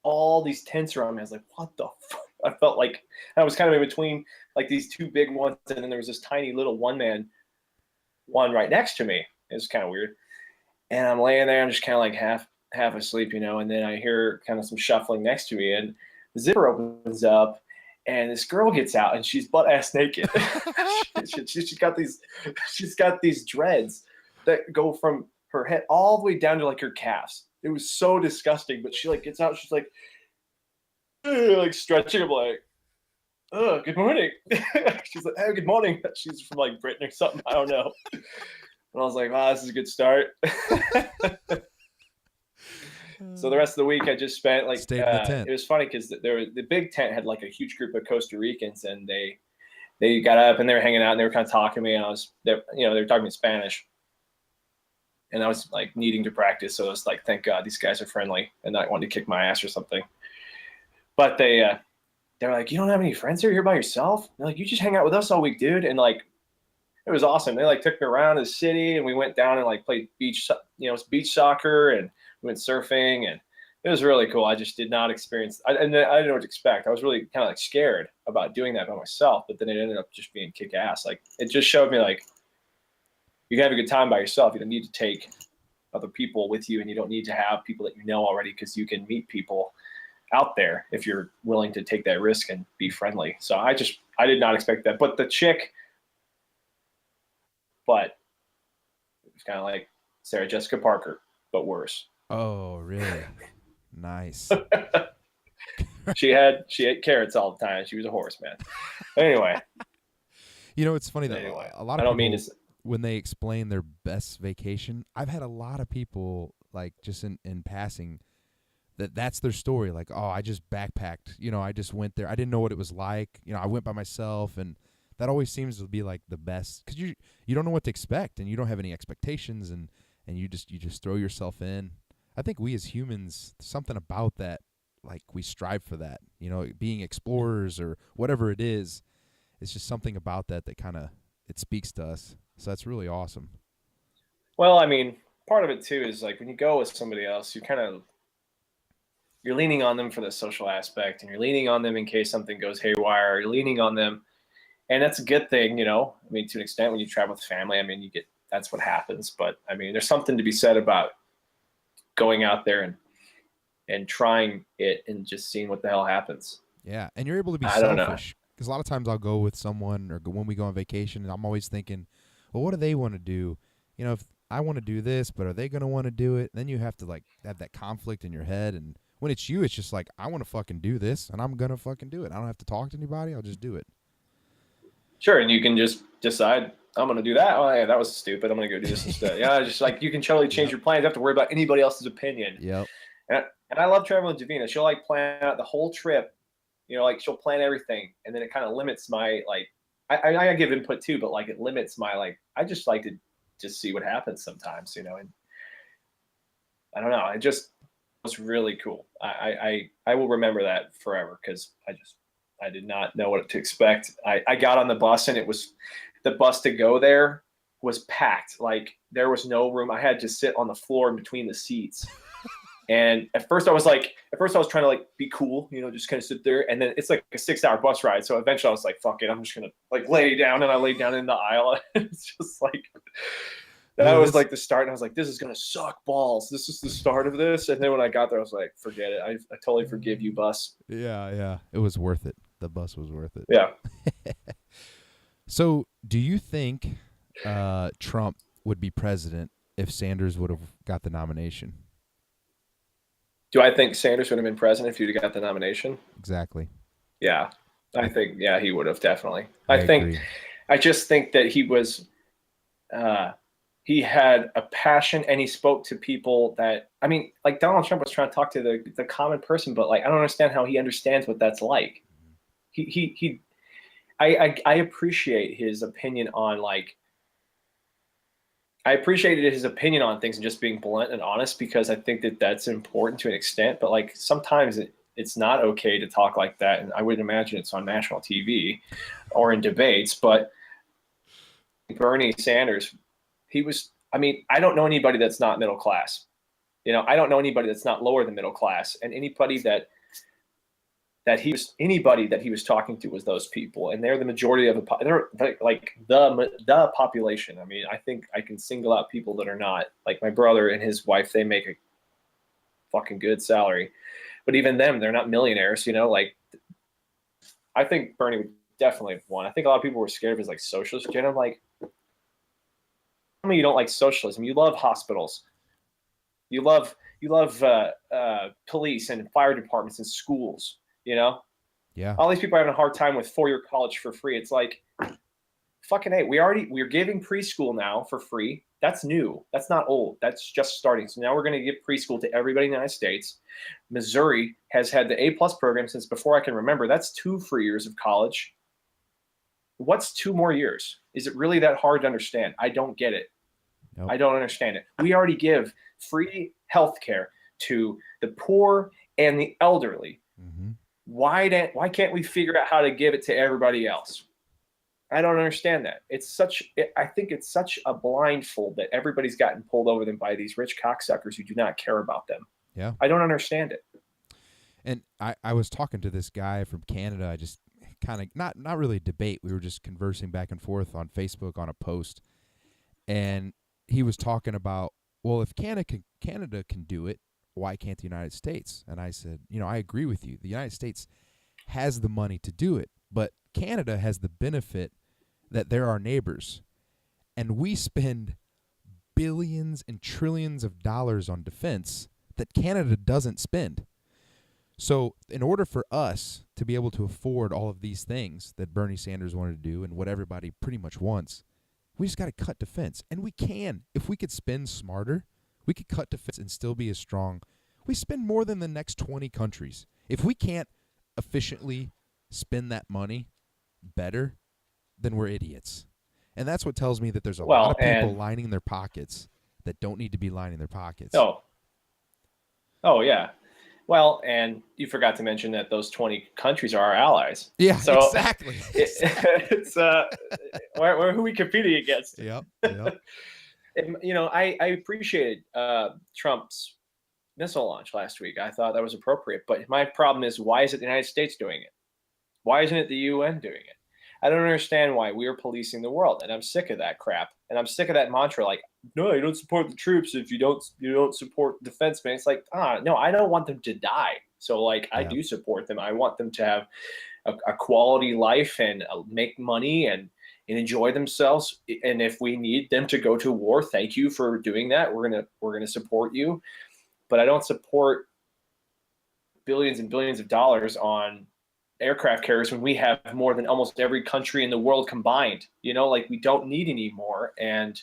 All these tents around me. I was like, what the fuck? I felt like I was kind of in between like these two big ones, and then there was this tiny little one right next to me. It was kind of weird. And I'm laying there, I'm just kind of like half asleep, and then I hear kind of some shuffling next to me, and the zipper opens up, and this girl gets out, and she's butt ass naked. she's got these dreads that go from her head all the way down to like her calves. It was so disgusting, but she like gets out, she's like stretching. I'm like, oh, good morning. She's like, oh, good morning. She's from like Britain or something, I don't know. And I was like, wow, this is a good start. So the rest of the week I just spent like Stayed in the tent. It was funny because the big tent had like a huge group of Costa Ricans, and they got up and they were hanging out and they were kind of talking to me, and they were talking in Spanish, and I was like needing to practice, so I was like, thank God these guys are friendly and not wanting to kick my ass or something. But they're like, you don't have any friends here? You're by yourself? They're like, you just hang out with us all week, dude. And like, it was awesome. They like took me around the city, and we went down and like played beach soccer, and we went surfing, and it was really cool. I just did not experience. I didn't know what to expect. I was really kind of like scared about doing that by myself, but then it ended up just being kick ass. Like it just showed me like you can have a good time by yourself. You don't need to take other people with you, and you don't need to have people that you know already, because you can meet people out there if you're willing to take that risk and be friendly. So I did not expect that. But the chick, but it was kind of like Sarah Jessica Parker, but worse. Oh, really? Nice. She ate carrots all the time. She was a horse, man. Anyway, It's funny that a lot I of don't mean to. people, when they explain their best vacation, I've had a lot of people like just in passing that's their story. Like, oh, I just backpacked. I just went there. I didn't know what it was like. I went by myself, and that always seems to be like the best because you don't know what to expect, and you don't have any expectations, and you just throw yourself in. I think we as humans, something about that, like we strive for that. Being explorers or whatever it is, it's just something about that kind of it speaks to us. So that's really awesome. Well, I mean, part of it too is like when you go with somebody else, you're leaning on them for the social aspect, and you're leaning on them in case something goes haywire. You're leaning on them, and that's a good thing, I mean, to an extent, when you travel with family, I mean, that's what happens. But I mean, there's something to be said about going out there and trying it and just seeing what the hell happens. Yeah, and you're able to be I don't know. selfish because a lot of times I'll go with someone or when we go on vacation, and I'm always thinking, well, what do they want to do? If I want to do this, but are they going to want to do it? Then you have to like have that conflict in your head, and when it's you, it's just like, I want to fucking do this, and I'm going to fucking do it. I don't have to talk to anybody. I'll just do it. Sure, and you can just decide, I'm going to do that. Oh, yeah, that was stupid. I'm going to go do this instead. Yeah, just like you can totally change your plans. You don't have to worry about anybody else's opinion. Yep. And I love traveling with Davina. She'll like plan out the whole trip. Like she'll plan everything, and then it kind of limits my like. I give input too, but like it limits my like. I just like to just see what happens sometimes, and I don't know. It just was really cool. I will remember that forever because I did not know what to expect. I got on the bus, and the bus to go there was packed. Like there was no room. I had to sit on the floor in between the seats. And at first I was trying to like be cool, just kind of sit there. And then it's like a 6-hour bus ride. So eventually I was like, fuck it. I'm just going to like lay down, and I laid down in the aisle. It's just like, that was like the start. And I was like, this is going to suck balls. This is the start of this. And then when I got there, I was like, forget it. I totally forgive you, bus. Yeah. It was worth it. The bus was worth it. Yeah. So do you think Trump would be president if Sanders would have got the nomination? Do I think Sanders would have been president if he'd got the nomination? Exactly. Yeah. I think, yeah, he would have definitely. Agree. I just think that he was, he had a passion, and he spoke to people that, I mean, like Donald Trump was trying to talk to the common person, but like, I don't understand how he understands what that's like. I appreciate his opinion on like, I appreciated his opinion on things and just being blunt and honest, because I think that that's important to an extent. But like sometimes it's not okay to talk like that. And I would imagine it's on national TV or in debates. But Bernie Sanders, I don't know anybody that's not middle class. I don't know anybody that's not lower than middle class. And anybody anybody that he was talking to was those people, and they're the majority of they're like the population. I mean, I think I can single out people that are not, like my brother and his wife. They make a fucking good salary, but even them, they're not millionaires. Like I think Bernie would definitely have won. I think a lot of people were scared of his like socialist agenda. I'm like, tell me you don't like socialism. You love hospitals. You love police and fire departments and schools. Yeah. All these people are having a hard time with 4-year college for free. It's like, fucking hey, we're giving preschool now for free. That's new. That's not old. That's just starting. So now we're going to give preschool to everybody in the United States. Missouri has had the A+ program since before I can remember. That's 2 free years of college. What's 2 more years? Is it really that hard to understand? I don't get it. Nope. I don't understand it. We already give free health care to the poor and the elderly. Mm-hmm. Why can't we figure out how to give it to everybody else? I don't understand that. I think it's such a blindfold that everybody's gotten pulled over them by these rich cocksuckers who do not care about them. Yeah. I don't understand it. And I was talking to this guy from Canada. I just kind of, not really debate. We were just conversing back and forth on Facebook on a post. And he was talking about, well, if Canada can do it, why can't the United States? And I said, I agree with you. The United States has the money to do it, but Canada has the benefit that they're our neighbors. And we spend billions and trillions of dollars on defense that Canada doesn't spend. So in order for us to be able to afford all of these things that Bernie Sanders wanted to do and what everybody pretty much wants, we just got to cut defense. And we can. If we could spend smarter, we could cut defense and still be as strong. We spend more than the next 20 countries. If we can't efficiently spend that money better, then we're idiots. And that's what tells me that there's a lot Well, of people and lining their pockets that don't need to be lining their pockets. oh, yeah. Well, and you forgot to mention that those 20 countries are our allies. Yeah, So exactly. it's where who we competing against. Yep. And, I appreciated Trump's missile launch last week. I thought that was appropriate. But my problem is, why is it the United States doing it? Why isn't it the UN doing it? I don't understand why we are policing the world, and I'm sick of that crap. And I'm sick of that mantra, like, no, you don't support the troops if you don't support defensemen. It's like, no, I don't want them to die. So, like, I do support them. I want them to have a quality life and make money and enjoy themselves. And if we need them to go to war, thank you for doing that. We're gonna support you. But I don't support billions and billions of dollars on aircraft carriers when we have more than almost every country in the world combined. Like, we don't need any more. And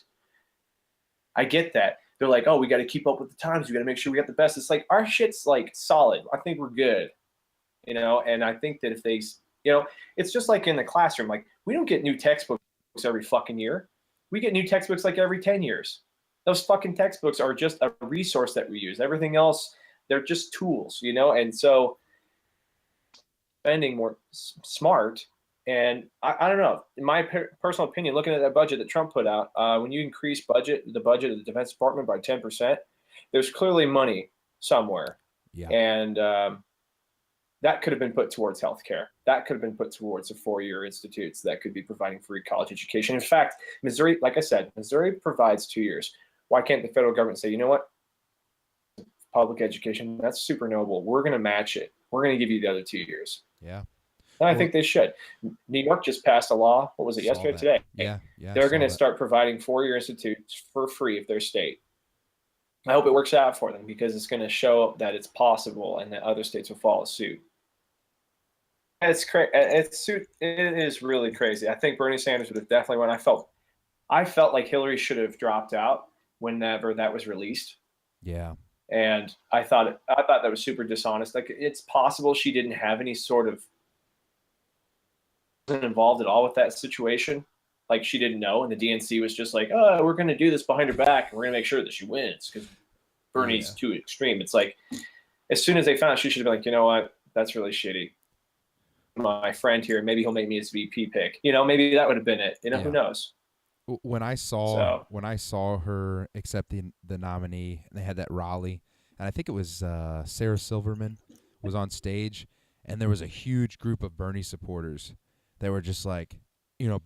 I get that. They're like, oh, we got to keep up with the times. We got to make sure we got the best. It's like, our shit's like solid. I think we're good. And I think that if they, it's just like in the classroom. Like, we don't get new textbooks every fucking year. We get new textbooks like every 10 years. Those fucking textbooks are just a resource that we use. Everything else, they're just tools, and so spending more smart. And I don't know, in my personal opinion, looking at that budget that Trump put out, when you increase the budget of the Defense Department by 10%, there's clearly money somewhere. Yeah. And that could have been put towards healthcare. That could have been put towards the 4-year institutes that could be providing free college education. In fact, Missouri, like I said, Missouri provides 2 years. Why can't the federal government say, you know what? Public education, that's super noble. We're going to match it. We're going to give you the other 2 years. Yeah. And I think they should. New York just passed a law. What was it, yesterday or today? Yeah. They're going to start providing 4-year institutes for free of their state. I hope it works out for them, because it's going to show that it's possible and that other states will follow suit. It's crazy. It is really crazy. I think Bernie Sanders would have definitely won. I felt like Hillary should have dropped out whenever that was released. Yeah. And I thought that was super dishonest. Like, it's possible she didn't have any sort of, wasn't involved at all with that situation. Like, she didn't know, and the DNC was just like, oh, we're going to do this behind her back, and we're going to make sure that she wins because Bernie's too extreme. It's like, as soon as they found out, she should have been like, you know what, that's really shitty. My friend here, maybe he'll make me his VP pick. Maybe that would have been it. Who knows? When I saw her accept the nominee, and they had that rally, and I think it was Sarah Silverman was on stage, and there was a huge group of Bernie supporters that were just like,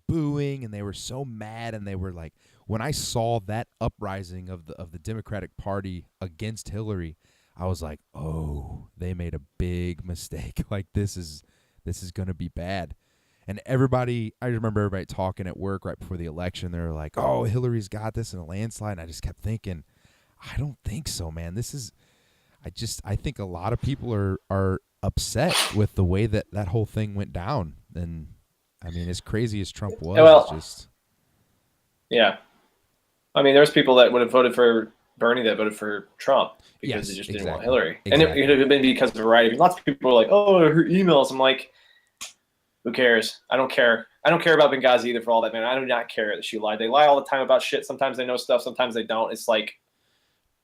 booing, and they were so mad, and they were like, when I saw that uprising of the Democratic Party against Hillary, I was like, oh, they made a big mistake. Like, this is going to be bad. And I remember everybody talking at work right before the election. They were like, oh, Hillary's got this in a landslide. And I just kept thinking, I don't think so, man. I think a lot of people are upset with the way that whole thing went down. And I mean, as crazy as Trump was, it's just. Yeah. I mean, there's people that would have voted for Bernie that voted for Trump because they just didn't want Hillary. Exactly. And it would have been because of a variety. Lots of people were like, oh, her emails. I'm like, who cares? I don't care. I don't care about Benghazi either for all that, man. I do not care that she lied. They lie all the time about shit. Sometimes they know stuff. Sometimes they don't. It's like,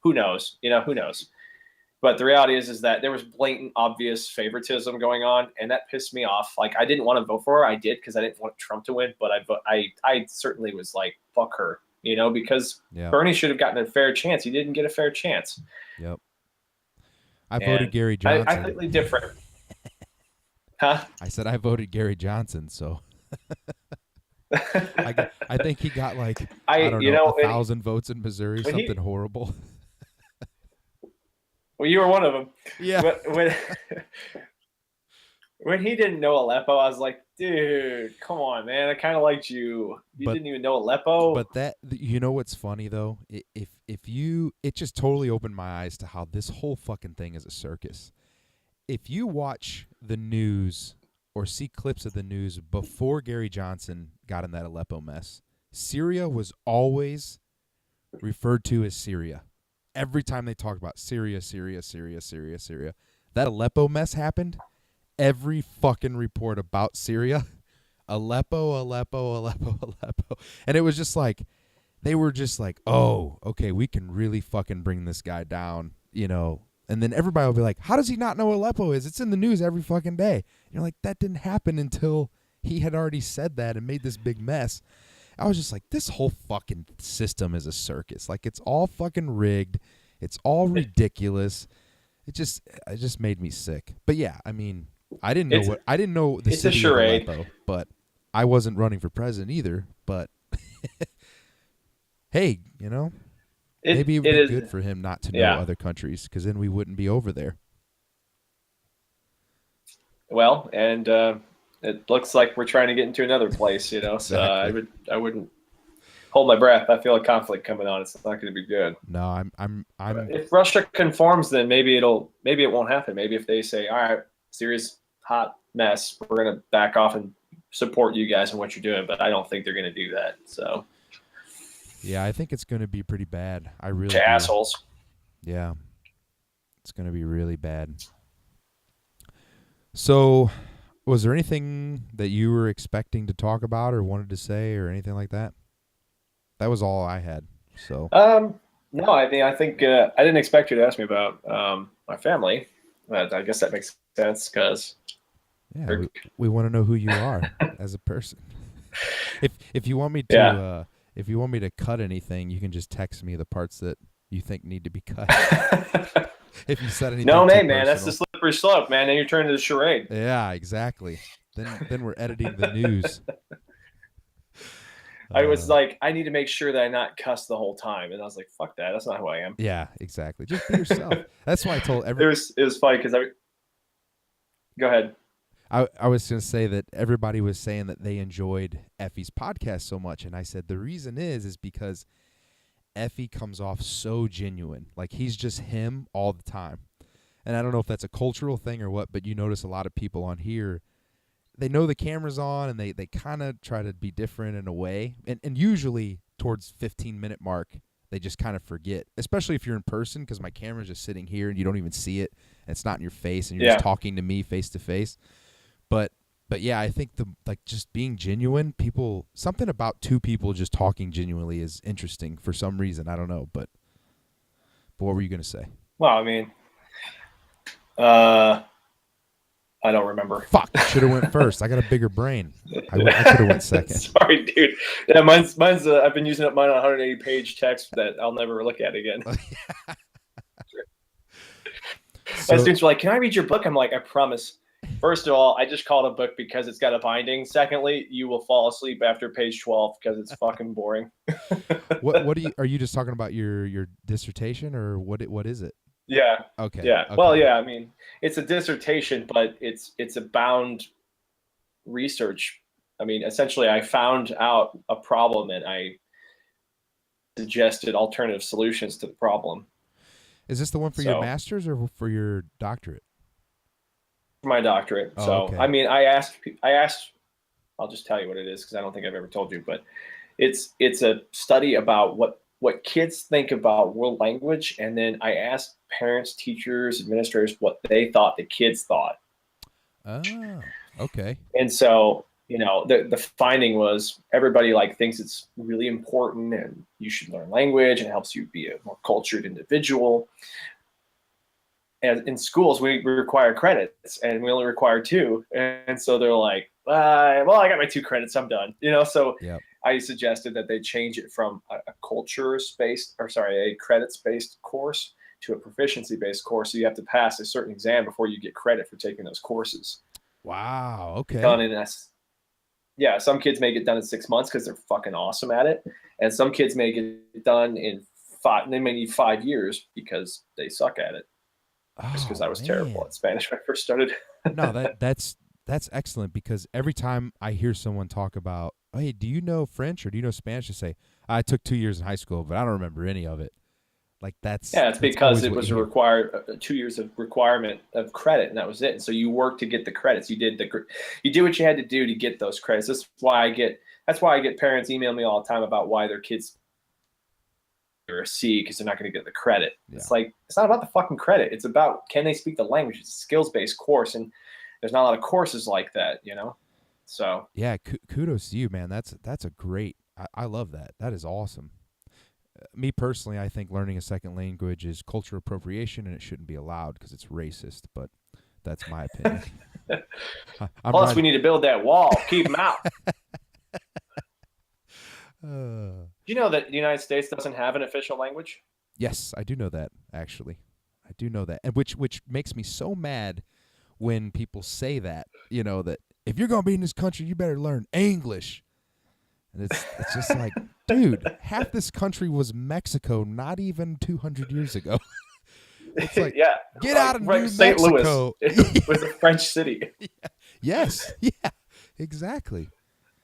who knows? Who knows? But the reality is that there was blatant, obvious favoritism going on, and that pissed me off. Like, I didn't want to vote for her. I did because I didn't want Trump to win, but I certainly was like, fuck her, because Bernie should have gotten a fair chance. He didn't get a fair chance. Yep. I voted Gary Johnson. I completely different. Huh? I said I voted Gary Johnson, so I think he got like I don't know 1,000 votes in Missouri, something horrible. Well, you were one of them. Yeah. When he didn't know Aleppo, I was like, dude, come on, man. I kind of liked you. You didn't even know Aleppo. But what's funny though? It just totally opened my eyes to how this whole fucking thing is a circus. if you watch the news or see clips of the news before Gary Johnson got in that Aleppo mess, Syria was always referred to as Syria. Every time they talked about Syria, Syria, Syria, Syria, Syria. That Aleppo mess happened. Every fucking report about Syria, Aleppo, Aleppo, Aleppo, Aleppo. And it was just like, they were just like, oh, okay, we can really fucking bring this guy down, you know. And then everybody will be like, how does he not know what Aleppo is? It's in the news every fucking day. And you're like, that didn't happen until he had already said that and made this big mess. I was just like, this whole fucking system is a circus. Like, it's all fucking rigged. It's all ridiculous. It just made me sick. But yeah, I mean, I didn't know the it's a city of charade. Aleppo, but I wasn't running for president either. But hey, you know, maybe it would be good for him not to know other countries, because then we wouldn't be over there. Well, and it looks like we're trying to get into another place, you know. Exactly. So I wouldn't hold my breath. I feel a conflict coming on. It's not going to be good. No, I'm. If Russia conforms, then maybe it won't happen. Maybe if they say, all right, serious hot mess, we're going to back off and support you guys in what you're doing. But I don't think they're going to do that. So yeah, I think it's going to be pretty bad. I really do. assholes. Yeah, it's going to be really bad. So, was there anything that you were expecting to talk about or wanted to say or anything like that? That was all I had. So. No, I mean, I think I didn't expect you to ask me about my family, but I guess that makes sense because we want to know who you are as a person. If you want me to if you want me to cut anything, you can just text me the parts that you think need to be cut. If you said anything, no, man, personal. that's the slippery slope, man. Then you're turning to the charade. Yeah, exactly. Then we're editing the news. I was like, I need to make sure that I not cuss the whole time, and I was like, fuck that. That's not who I am. Yeah, exactly. Just be yourself. That's why I told everyone. It was funny because Go ahead. I was going to say that everybody was saying that they enjoyed Effie's podcast so much, and I said the reason is because Effie comes off so genuine. Like, he's just him all the time. And I don't know if that's a cultural thing or what, but you notice a lot of people on here, they know the camera's on, and they kind of try to be different in a way. And usually towards 15-minute mark, they just kind of forget, especially if you're in person, because my camera's just sitting here and you don't even see it, and it's not in your face, and you're just talking to me face to face. But yeah, I think just being genuine, something about two people just talking genuinely is interesting for some reason. I don't know, but what were you going to say? Well, I mean, I don't remember. Fuck, I should have went first. I got a bigger brain. I could have went second. Sorry, dude. Yeah, mine's I've been using up mine on 180-page text that I'll never look at again. My students were like, "Can I read your book?" I'm like, "I promise." First of all, I just call it a book because it's got a binding. Secondly, you will fall asleep after page 12 because it's fucking boring. What are you just talking about your dissertation, or what is it? Yeah. Okay. Yeah. Okay. Well, yeah, I mean, it's a dissertation, but it's a bound research. I mean, essentially I found out a problem and I suggested alternative solutions to the problem. Is this the one for your master's or for your doctorate? For my doctorate. Oh, so, okay. I mean, I asked, I'll just tell you what it is because I don't think I've ever told you, but it's a study about what kids think about world language. And then I asked parents, teachers, administrators what they thought the kids thought. Oh, okay. And so, you know, the finding was everybody thinks it's really important and you should learn language and it helps you be a more cultured individual. And in schools, we require credits and we only require 2. And so they're like, well, I got my 2 credits, I'm done. You know, so Yep. I suggested that they change it from a credits-based course to a proficiency-based course. So you have to pass a certain exam before you get credit for taking those courses. Wow. Okay. Yeah, some kids may get done in 6 months because they're fucking awesome at it. And some kids may get done in 5, they may need 5 years because they suck at it. Just because I was terrible at Spanish when I first started. No, that's excellent, because every time I hear someone talk about, hey, do you know French or do you know Spanish? I say, I took 2 years in high school, but I don't remember any of it. Like Yeah, it's that's because always it what you was a hear. required 2 years of requirement of credit, and that was it. And so you worked to get the credits. You did what you had to do to get those credits. That's why I get parents email me all the time about why their kids are a C because they're not going to get the credit. Yeah. It's like it's not about the fucking credit. It's about can they speak the language. It's a skills based course, and there's not a lot of courses like that, you know. So Yeah, kudos to you, man. That's a great. I love that. That is awesome. Me personally, I think learning a second language is cultural appropriation and it shouldn't be allowed because it's racist. But that's my opinion. I'm plus, right. we need to build that wall, keep them out. Uh, Do you know that the United States doesn't have an official language? yes, I do know that. Actually, I do know that, and which makes me so mad when people say that. You know that if you're gonna be in this country, you better learn English. And it's just like, dude, half this country was Mexico not even 200 years ago. It's like, Yeah, get like out of right, New St. Louis Mexico. was a French city. Yes, yeah, exactly.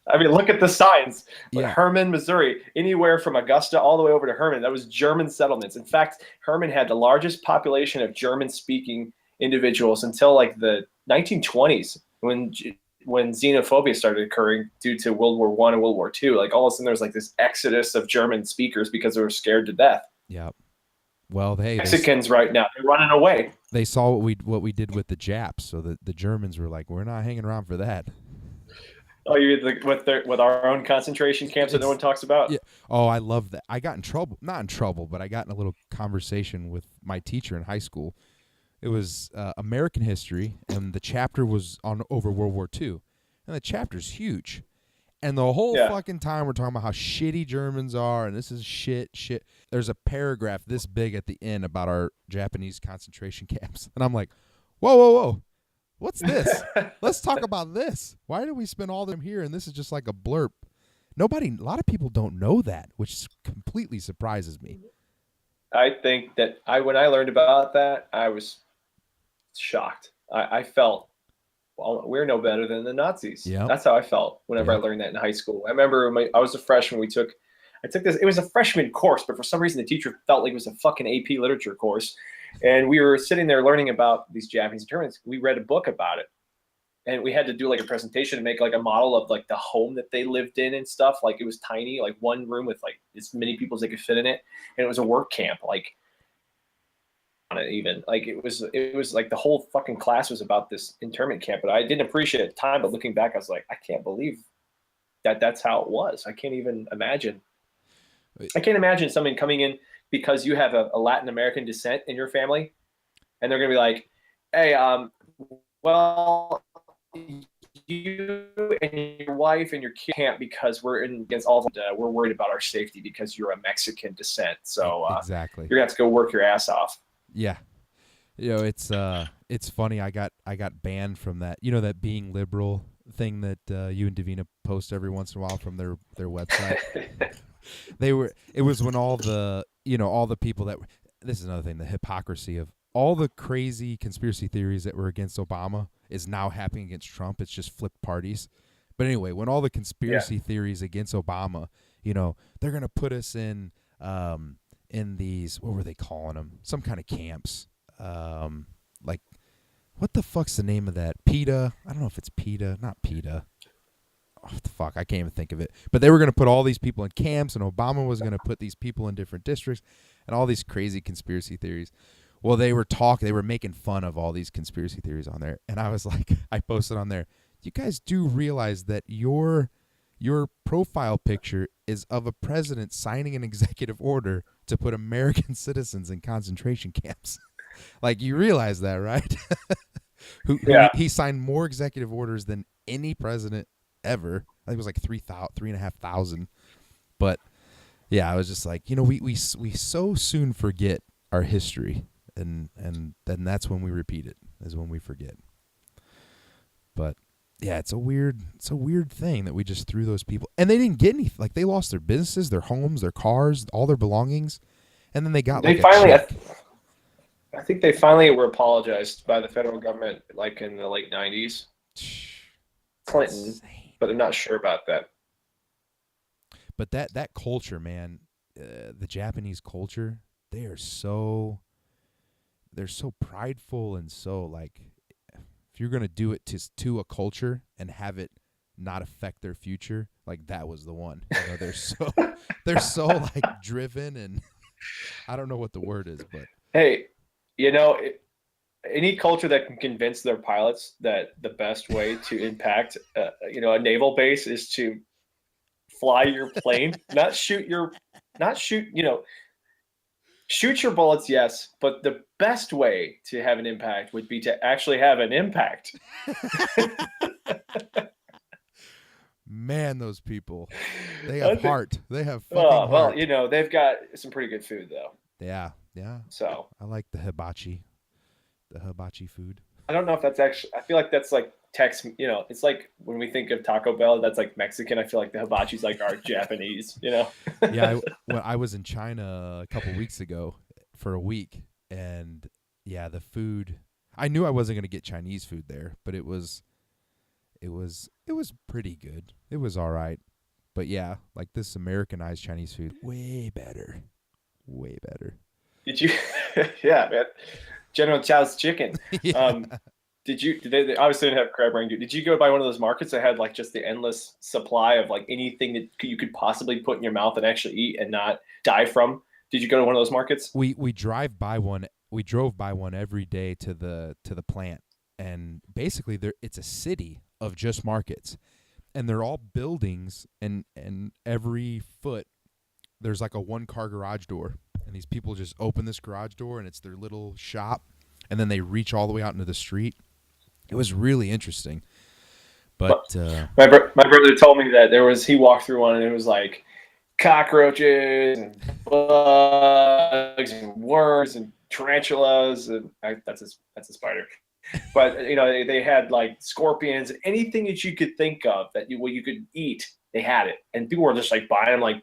I mean, look at the signs. But Yeah, Herman, Missouri, anywhere from Augusta all the way over to Herman, that was German settlements. In fact, Herman had the largest population of German-speaking individuals until like the 1920s, when xenophobia started occurring due to World War I and World War II. Like all of a sudden, there was like this exodus of German speakers because they were scared to death. yeah. Well, hey, Mexicans right now, they're running away. they saw what we did with the Japs, so the Germans were like, we're not hanging around for that. Oh, with our own concentration camps that no one talks about. Yeah. Oh, I love that. I got in trouble, not in trouble, but I got in a little conversation with my teacher in high school. It was American history, and the chapter was on over World War II, and the chapter's huge. And the whole Yeah. fucking time we're talking about how shitty Germans are, and this is shit. There's a paragraph this big at the end about our Japanese concentration camps, and I'm like, whoa, what's this? Let's talk about this. Why do we spend all them here, and this is just like a blurb? A lot of people don't know that, which completely surprises me. I think that when I learned about that, I was shocked. I felt, well, we're no better than the Nazis. Yep. That's how I felt whenever I Yep. learned that in high school. I remember I was a freshman. I took this. It was a freshman course, but for some reason the teacher felt like it was a fucking AP literature course, and we were sitting there learning about these Japanese internments. We read a book about it, and we had to do like a presentation to make like a model of like the home that they lived in and stuff. Like it was tiny, like one room with like as many people as they could fit in it, and it was a work camp. Like on it even like it was like the whole fucking class was about this internment camp. But I didn't appreciate it at the time. But looking back, I was like, I can't believe that that's how it was. I can't even imagine. I can't imagine someone coming in because you have a Latin American descent in your family, and they're gonna be like, "Hey, well, you and your wife and your kid can't because we're in against all of them. We're worried about our safety because you're a Mexican descent. So Exactly. you're gonna have to go work your ass off." Yeah. It's funny. I got banned from that. You know that being liberal thing that you and Davina post every once in a while from their website. It was when all the people that this is another thing, the hypocrisy of all the crazy conspiracy theories that were against Obama is now happening against Trump. It's just flipped parties. But anyway, when all the conspiracy theories against Obama, they're gonna put us in these, what were they calling them? Some kind of camps. Like, what the fuck's the name of that? PETA? I don't know if it's PETA. Not PETA. Oh, the fuck, I can't even think of it. But they were going to put all these people in camps, and Obama was going to put these people in different districts, and all these crazy conspiracy theories. Well, they were making fun of all these conspiracy theories on there, and I was like, I posted on there, you guys do realize that your profile picture is of a president signing an executive order to put American citizens in concentration camps. Like, you realize that, right? He signed more executive orders than any president ever. I think it was like 3,500. But yeah, I was just like, we so soon forget our history, and then that's when we repeat it, is when we forget. But yeah, it's a weird thing that we just threw those people, and they didn't get anything. Like, they lost their businesses, their homes, their cars, all their belongings, and then they got They like finally, a check. I think they finally were apologized by the federal government, like in the late '90s. Clinton, Insane. but I'm not sure about that. But that culture, man, the Japanese culture. they are so they're so prideful and so like if you're gonna do it to a culture and have it not affect their future, like that was the one. You know, they're so like driven and I don't know what the word is, but Hey, any culture that can convince their pilots that the best way to impact, a naval base is to fly your plane, not shoot, shoot your bullets, yes, but the best way to have an impact would be to actually have an impact. man, those people, they have heart. They have fucking Oh, well, heart. they've got some pretty good food though. Yeah, yeah. So I like the hibachi food. I don't know if that's actually. I feel like that's like Tex. It's like when we think of Taco Bell, that's like Mexican. I feel like the hibachi's like our Japanese. Yeah, when I was in China a couple weeks ago for a week, and yeah, the food. I knew I wasn't gonna get Chinese food there, but it was pretty good. It was all right, but yeah, like this Americanized Chinese food, way better, way better. Did you? Yeah, man. General Chow's chicken. Yeah. Did they obviously didn't have crab rangoon? Did you go by one of those markets that had like just the endless supply of like anything that you could possibly put in your mouth and actually eat and not die from? Did you go to one of those markets? We drive by one. We drove by one every day to the plant, and basically it's a city of just markets, and they're all buildings, and every foot there's like a 1-car garage door, and these people just open this garage door and it's their little shop, and then they reach all the way out into the street. It was really interesting, but My brother told me that he walked through one and it was like cockroaches and bugs and worms and tarantulas and that's a spider. But they had like scorpions, anything that you could think of that you could eat, they had it, and people were just like buying them like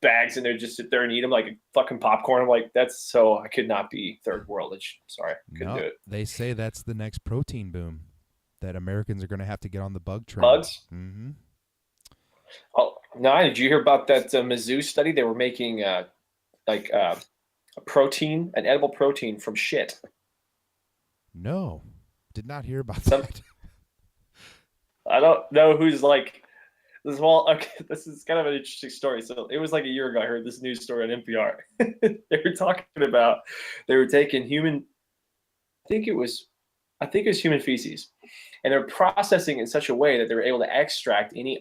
bags, and they just sit there and eat them like fucking popcorn. I'm like, I could not be third world. Sorry, couldn't do it. they say that's the next protein boom, that Americans are going to have to get on the bug train. Bugs. Mm-hmm. Oh no! Did you hear about that Mizzou study? They were making a protein, an edible protein from shit. No, did not hear about Some, that. I don't know who's like this. Well, okay, this is kind of an interesting story. So it was like a year ago. I heard this news story on NPR. They were taking human. I think it was human feces, and they're processing it in such a way that they were able to extract any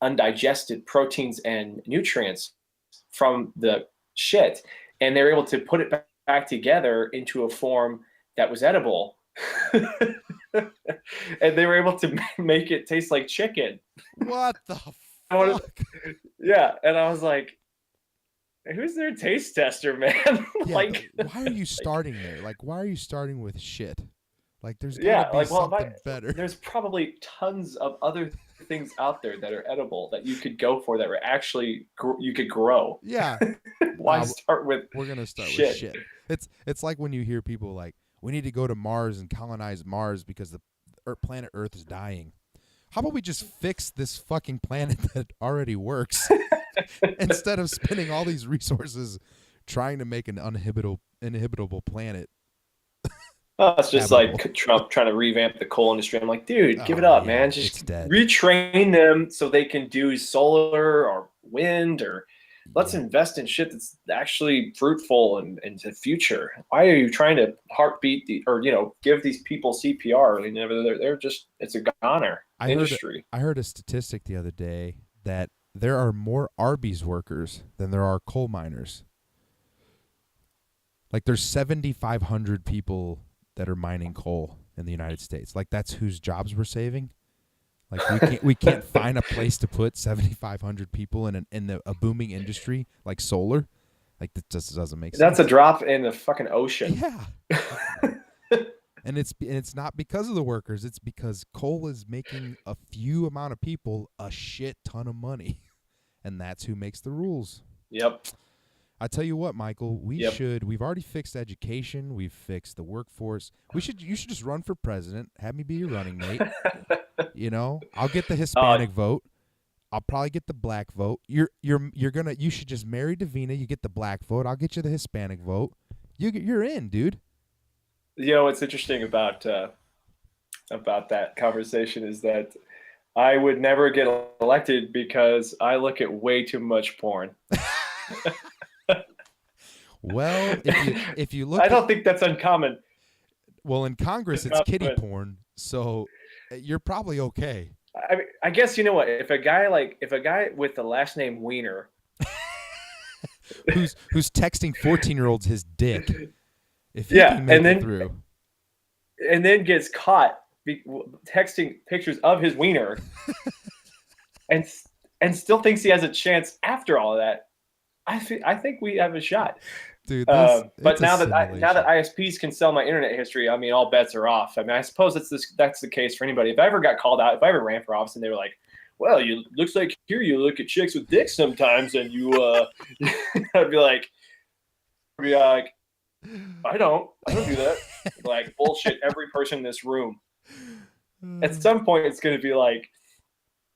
undigested proteins and nutrients from the shit, and they were able to put it back together into a form that was edible. And they were able to make it taste like chicken. What the fuck? Yeah, and I was like, who's their taste tester, man? Yeah, like, why are you starting there? Like, why are you starting with shit? Like, there's gotta be something better. There's probably tons of other things out there that are edible that you could go for that were actually you could grow. Yeah. Why start with? We're gonna start shit. with shit. It's like when you hear people like, we need to go to Mars and colonize Mars because the planet Earth is dying. How about we just fix this fucking planet that already works instead of spending all these resources trying to make an uninhabitable planet? Oh, it's just like Trump trying to revamp the coal industry. I'm like, dude, give it up, man. Just retrain them so they can do solar or wind, or let's invest in shit that's actually fruitful and into the future. Why are you trying to give these people CPR? I mean, they're just, it's a goner industry. I heard a statistic the other day that there are more Arby's workers than there are coal miners. Like, there's 7,500 people that are mining coal in the United States. Like, that's whose jobs we're saving. Like, we can't find a place to put 7,500 people in a booming industry like solar. Like, that just doesn't make sense. That's a drop in the fucking ocean. Yeah. And it's not because of the workers. It's because coal is making a few amount of people a shit ton of money, and that's who makes the rules. Yep. I tell you what, Michael, we've already fixed education. We've fixed the workforce. You should just run for president. Have me be your running mate. I'll get the Hispanic vote. I'll probably get the black vote. You should just marry Davina. You get the black vote. I'll get you the Hispanic vote. You're in, dude. You know what's interesting about that conversation is that I would never get elected because I look at way too much porn. Well, if you look, I don't think that's uncommon. well, in Congress it's kitty porn, so you're probably okay. I mean, I guess you know what? If a guy with the last name Wiener, who's texting 14-year-olds his dick, if he yeah, can make it through, and then gets caught texting pictures of his wiener, and still thinks he has a chance after all of that, I think we have a shot. Dude, but now that ISPs can sell my internet history, I mean, all bets are off. I mean, I suppose that's the case for anybody. If I ever got called out, if I ever ran for office and they were like, "Well, looks like here you look at chicks with dicks sometimes," and you, I'd be like, I don't do that. Like, bullshit. Every person in this room. At some point, it's going to be like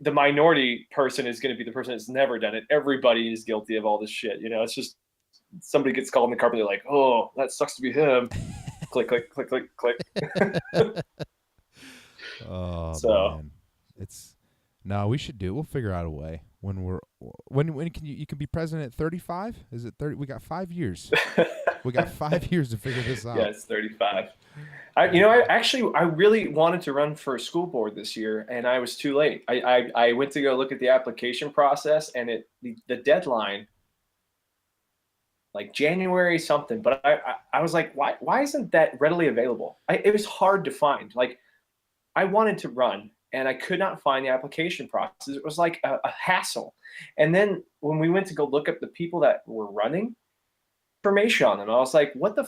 the minority person is going to be the person that's never done it. Everybody is guilty of all this shit. You know, it's just somebody gets called in the carpet. They're like, "Oh, that sucks to be him." Click, click, click, click, click. Oh, so man. No, we should do it. We'll figure out a way when can you can be president at 35? Is it 30? We got 5 years. We got 5 years to figure this out. Yeah, it's 35. I really wanted to run for school board this year, and I was too late. I went to go look at the application process, and the deadline, like January something. But I was like, why isn't that readily available? It was hard to find. Like, I wanted to run, and I could not find the application process. It was like a hassle. And then when we went to go look up the people that were running, information on them, I was like, what the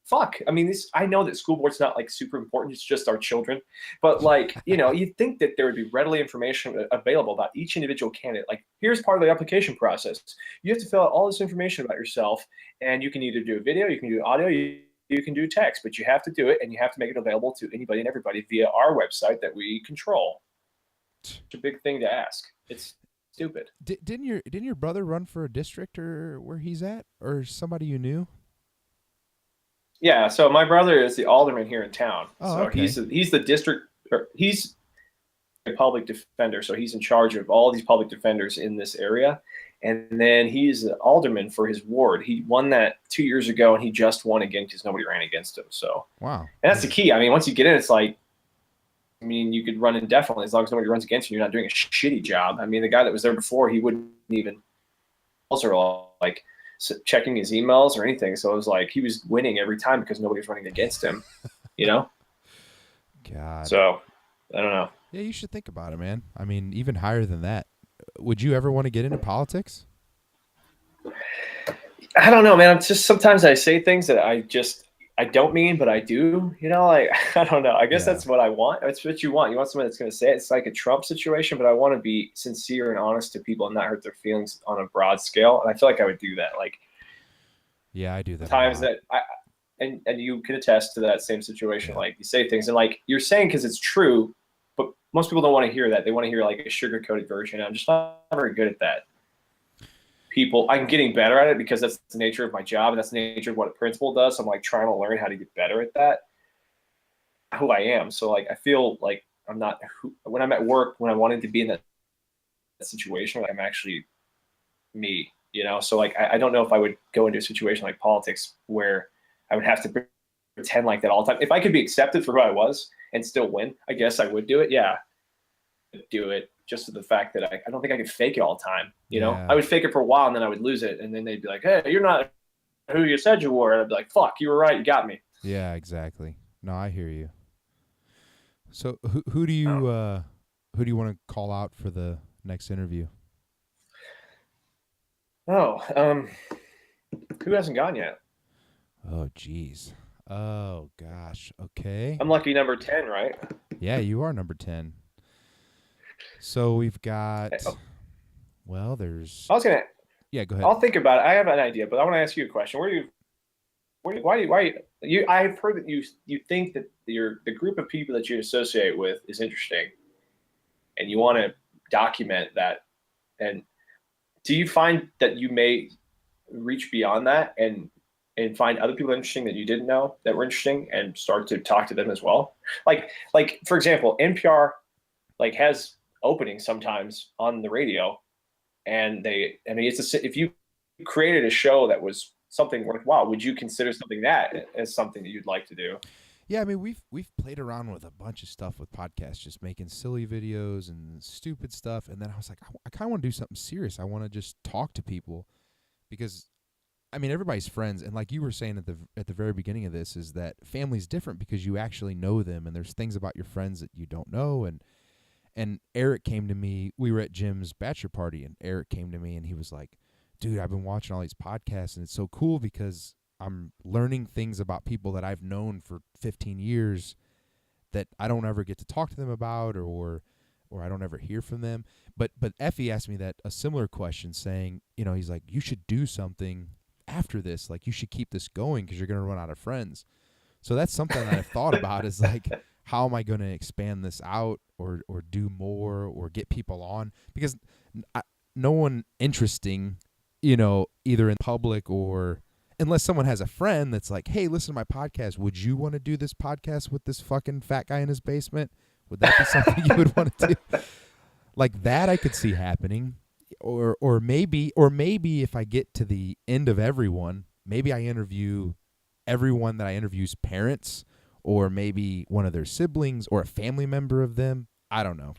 fuck? I mean, I know that school board's not like super important. It's just our children. But like, you know, you'd think that there would be readily information available about each individual candidate. Like, here's part of the application process. You have to fill out all this information about yourself, and you can either do a video, you can do audio, you can do text, but you have to do it, and you have to make it available to anybody and everybody via our website that we control. It's a big thing to ask. It's stupid. Didn't your brother run for a district or where he's at, or somebody you knew? Yeah, so my brother is the alderman here in town. Oh, so okay. he's the district, he's a public defender, so he's in charge of all these public defenders in this area. And then he's an alderman for his ward. He won that 2 years ago, and he just won again because nobody ran against him. So wow, and that's the key. I mean, once you get in, it's like, I mean, you could run indefinitely as long as nobody runs against you. You're not doing a shitty job. I mean, the guy that was there before, he wouldn't even also all like checking his emails or anything. So it was like he was winning every time because nobody was running against him. You know? God. So I don't know. Yeah, you should think about it, man. I mean, even higher than that. Would you ever want to get into politics? I don't know, man. I'm just sometimes I say things that I don't mean, but I do. You know, like I don't know. I guess that's what I want. That's what you want. You want someone that's going to say it. It's like a Trump situation, but I want to be sincere and honest to people and not hurt their feelings on a broad scale. And I feel like I would do that. Like, yeah, I do that. Times that and you can attest to that same situation. Yeah. Like you say things and like you're saying because it's true, but most people don't want to hear that. They want to hear like a sugar-coated version. I'm just not very good at that. I'm getting better at it because that's the nature of my job and that's the nature of what a principal does. So I'm like trying to learn how to get better at that. Who I am. So like I feel like I'm not when I'm at work, when I wanted to be in that situation, like I'm actually me, you know? So like I don't know if I would go into a situation like politics where I would have to pretend like that all the time. If I could be accepted for who I was and still win, I guess I would do it. Yeah. Do it. Just to the fact that I don't think I could fake it all the time. You know, I would fake it for a while and then I would lose it. And then they'd be like, "Hey, you're not who you said you were." And I'd be like, "Fuck, you were right. You got me." Yeah, exactly. No, I hear you. So who do you want to call out for the next interview? Oh, who hasn't gone yet? Oh, geez. Oh, gosh. Okay. I'm lucky number 10, right? Yeah, you are number 10. So we've got, well, there's. Yeah, go ahead. I'll think about it. I have an idea, but I want to ask you a question. Why I've heard that you think that the group of people that you associate with is interesting, and you want to document that And do you find that you may reach beyond that and find other people interesting that you didn't know that were interesting and start to talk to them as well? Like for example, NPR like has openings sometimes on the radio, and if you created a show that was something worthwhile, would you consider something that as something that you'd like to do? Yeah, I mean we've played around with a bunch of stuff with podcasts, just making silly videos and stupid stuff, and then I was like, I kind of want to do something serious. I want to just talk to people because I mean everybody's friends, and like you were saying at the very beginning of this, is that family's different because you actually know them, and there's things about your friends that you don't know. And Eric came to me. We were at Jim's bachelor party, and Eric came to me, and he was like, "Dude, I've been watching all these podcasts, and it's so cool because I'm learning things about people that I've known for 15 years that I don't ever get to talk to them about, or I don't ever hear from them." But Effie asked me that a similar question, saying, he's like, "You should do something after this. Like, you should keep this going because you're going to run out of friends." So that's something that I've thought about, is like, how am I going to expand this out or do more or get people on? Because no one interesting, either in public or unless someone has a friend that's like, "Hey, listen to my podcast. Would you want to do this podcast with this fucking fat guy in his basement? Would that be something you would want to do?" Like that I could see happening. Or maybe if I get to the end of everyone, maybe I interview everyone that I interview's parents, or maybe one of their siblings or a family member of them. I don't know.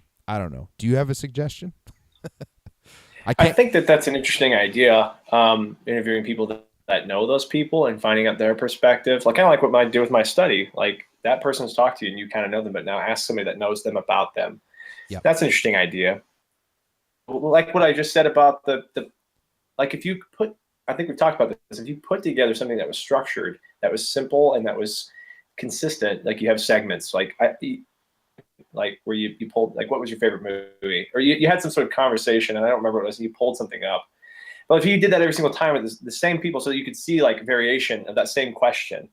Do you have a suggestion? I think that's an interesting idea. Interviewing people that know those people and finding out their perspective, like kind of like what I do with my study. Like that person's talked to you and you kind of know them, but now ask somebody that knows them about them. Yeah, that's an interesting idea. Like what I just said about the like if you put, I think we've talked about this. If you put together something that was structured, that was simple, and that was consistent, like you have segments, like where you pulled, like what was your favorite movie, or you had some sort of conversation, and I don't remember what it was, and you pulled something up. But if you did that every single time with the same people, so you could see like variation of that same question,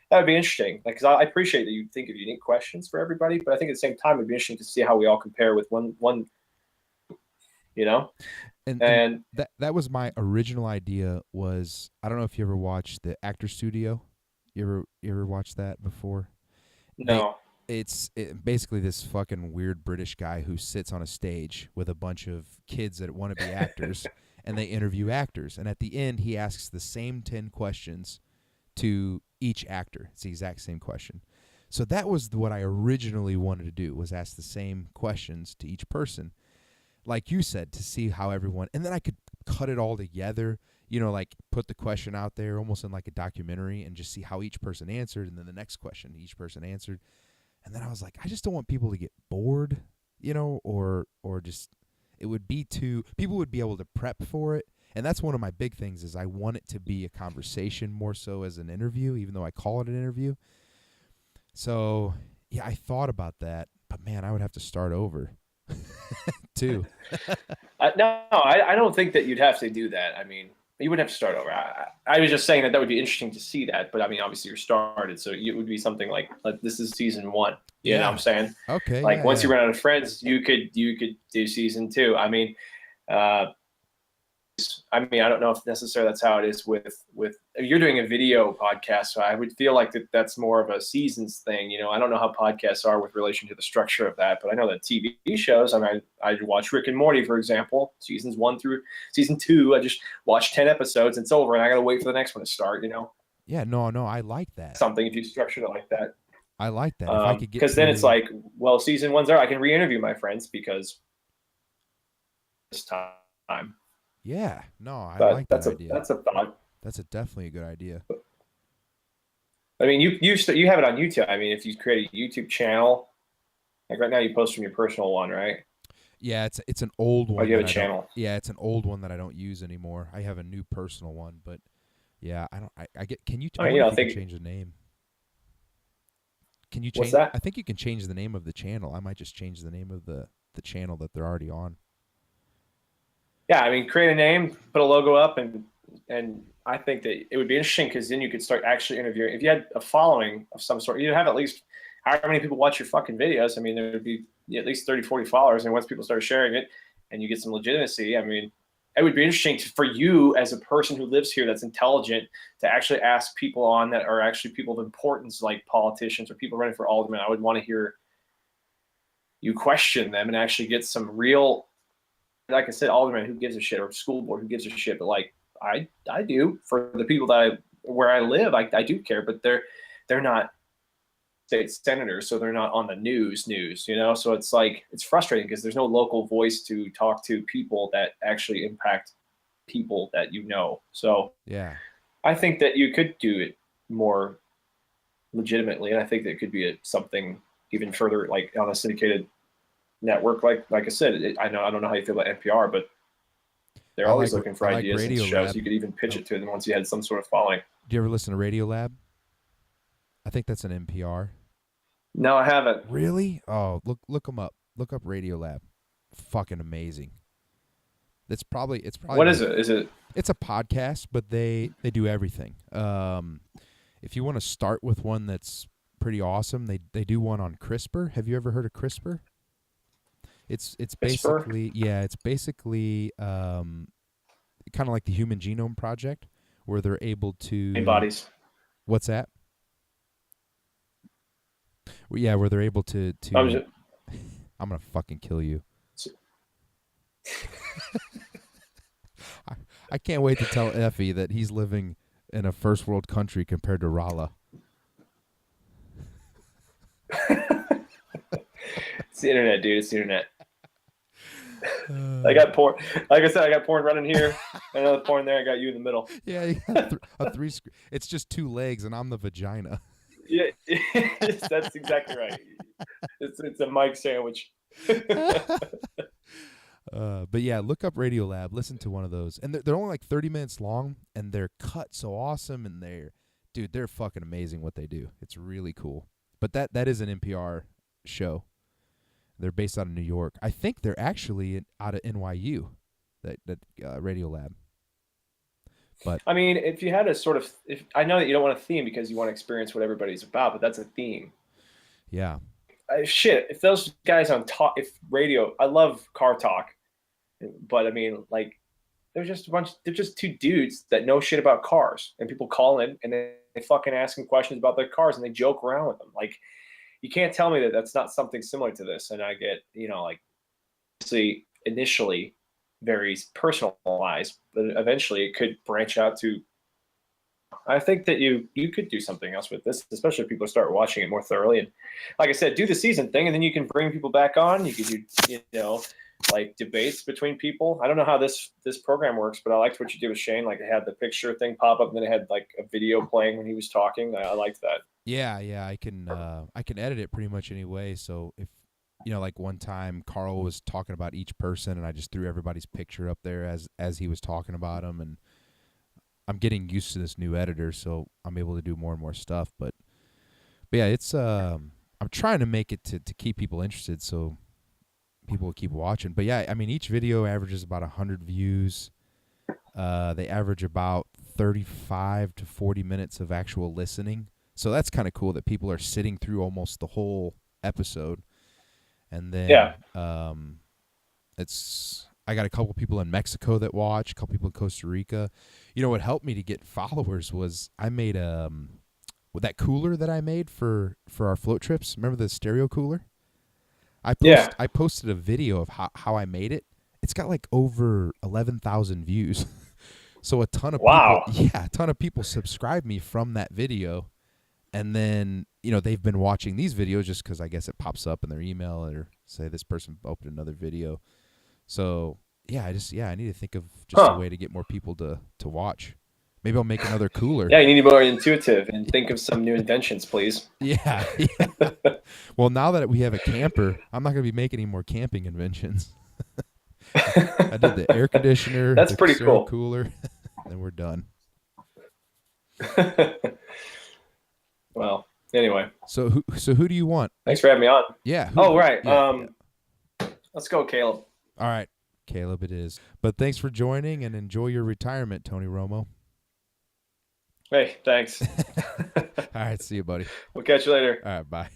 that would be interesting. Like, because I appreciate that you think of unique questions for everybody, but I think at the same time it'd be interesting to see how we all compare with one. And that was my original idea. Was, I don't know if you ever watched the Actor Studio. You ever watched that before? No. It's basically this fucking weird British guy who sits on a stage with a bunch of kids that want to be actors, and they interview actors. And at the end, he asks the same 10 questions to each actor. It's the exact same question. So that was what I originally wanted to do, was ask the same questions to each person, like you said, to see how everyone, and then I could cut it all together, like put the question out there almost in like a documentary and just see how each person answered, and then the next question each person answered. And then I was like, I just don't want people to get bored, or just, it would be too, people would be able to prep for it. And that's one of my big things, is I want it to be a conversation more so as an interview, even though I call it an interview. So yeah, I thought about that, but man, I would have to start over too. No, I don't think that you'd have to do that. I mean, you wouldn't have to start over. I was just saying that would be interesting to see that, but I mean, obviously you're started, so it would be something like this is season 1. You know what I'm saying? Okay. Like once you run out of friends, you could do season 2. I mean, I don't know if necessarily that's how it is with you're doing a video podcast, so I would feel like that's more of a seasons thing. I don't know how podcasts are with relation to the structure of that, but I know that TV shows. I mean, I watch Rick and Morty, for example, seasons 1 through season 2. I just watched 10 episodes, it's over, and I got to wait for the next one to start. Yeah, no, I like that. Something if you structure it like that. I like that. If I could get, because then it's like, well, season 1's there, I can re-interview my friends because this time. Yeah, no, I like that idea. That's a thought. That's definitely a good idea. I mean, you have it on YouTube. I mean, if you create a YouTube channel, like right now, you post from your personal one, right? Yeah, it's an old one. Oh, you have a channel. Yeah, it's an old one that I don't use anymore. I have a new personal one, but yeah, I don't. I get. Can you? You can change the name. Can you change? What's that? I think you can change the name of the channel. I might just change the name of the channel that they're already on. Yeah, I mean, create a name, put a logo up, and I think that it would be interesting because then you could start actually interviewing. If you had a following of some sort, you'd have at least however many people watch your fucking videos. I mean, there would be at least 30, 40 followers, and once people start sharing it, and you get some legitimacy, I mean, it would be interesting for you as a person who lives here that's intelligent to actually ask people on that are actually people of importance, like politicians or people running for alderman. I would want to hear you question them and actually get some real, like I said, alderman, who gives a shit, or school board, who gives a shit. But like I do for the people that where I live, I do care, but they're not state senators, so they're not on the news, you know? So it's like, it's frustrating because there's no local voice to talk to people that actually impact people that you know. So Yeah. I think that you could do it more legitimately, and I think that it could be something even further, like on a syndicated network. Like I said, I don't know how you feel about NPR, but they're always looking for ideas and shows. Lab. You could even pitch it to them once you had some sort of following. Do you ever listen to Radio Lab? I think that's an NPR. No, I haven't. Really? Oh, look them up. Look up Radio Lab. Fucking amazing. It's probably What is it? Is it? It's a podcast, but they do everything. If you want to start with one that's pretty awesome, they do one on CRISPR. Have you ever heard of CRISPR? It's basically kind of like the Human Genome Project, where they're able to Antibodies. What's that? Well, yeah, where they're able to I'm gonna fucking kill you. I can't wait to tell Effie that he's living in a first world country compared to Rala. It's the internet, dude. It's the internet. I got porn. Like I said, I got porn running here. Another porn there. I got you in the middle. Yeah, you got a three. It's just two legs, and I'm the vagina. Yeah, that's exactly right. It's a mic sandwich. But yeah, look up Radio Lab. Listen to one of those, and they're only like 30 minutes long, and they're cut so awesome, and they're fucking amazing what they do. It's really cool. But that is an NPR show. They're based out of New York. I think they're actually out of NYU. That Radio Lab. But I mean, if you had a sort of, if I know that you don't want a theme because you want to experience what everybody's about, but that's a theme. Yeah. Shit, if those guys on talk, if radio, I love car talk, but I mean, like, they're just two dudes that know shit about cars, and people call in and they fucking ask them questions about their cars and they joke around with them. Like, you can't tell me that that's not something similar to this. And I get, like, obviously initially very personalized, but eventually it could branch out to. I think that you could do something else with this, especially if people start watching it more thoroughly. And like I said, do the season thing, and then you can bring people back on. You could do, like debates between people. I don't know how this program works, but I liked what you did with Shane. Like, it had the picture thing pop up, and then it had like a video playing when he was talking. I liked that. Yeah, I can edit it pretty much any way. So if like one time Carl was talking about each person, and I just threw everybody's picture up there as he was talking about them, and I'm getting used to this new editor, so I'm able to do more and more stuff. But yeah, it's I'm trying to make it to keep people interested, so people will keep watching. But yeah, I mean, each video averages about 100 views. They average about 35 to 40 minutes of actual listening. So that's kind of cool that people are sitting through almost the whole episode. And then I got a couple people in Mexico that watch, a couple people in Costa Rica. What helped me to get followers was I made that cooler that I made for our float trips. Remember the stereo cooler? I posted a video of how I made it. It's got like over 11,000 views. So a ton of people subscribed me from that video. And then, they've been watching these videos just because I guess it pops up in their email or say this person opened another video. So, yeah, I need to think of just a way to get more people to watch. Maybe I'll make another cooler. Yeah, you need to be more intuitive and think of some new inventions, please. Yeah. Well, now that we have a camper, I'm not going to be making any more camping inventions. I did the air conditioner. That's pretty cool. Cooler, and then we're done. Well, anyway. So who do you want? Thanks for having me on. Yeah. Right. Yeah. Let's go, Caleb. All right, Caleb it is. But thanks for joining, and enjoy your retirement, Tony Romo. Hey, thanks. All right, see you, buddy. We'll catch you later. All right, bye.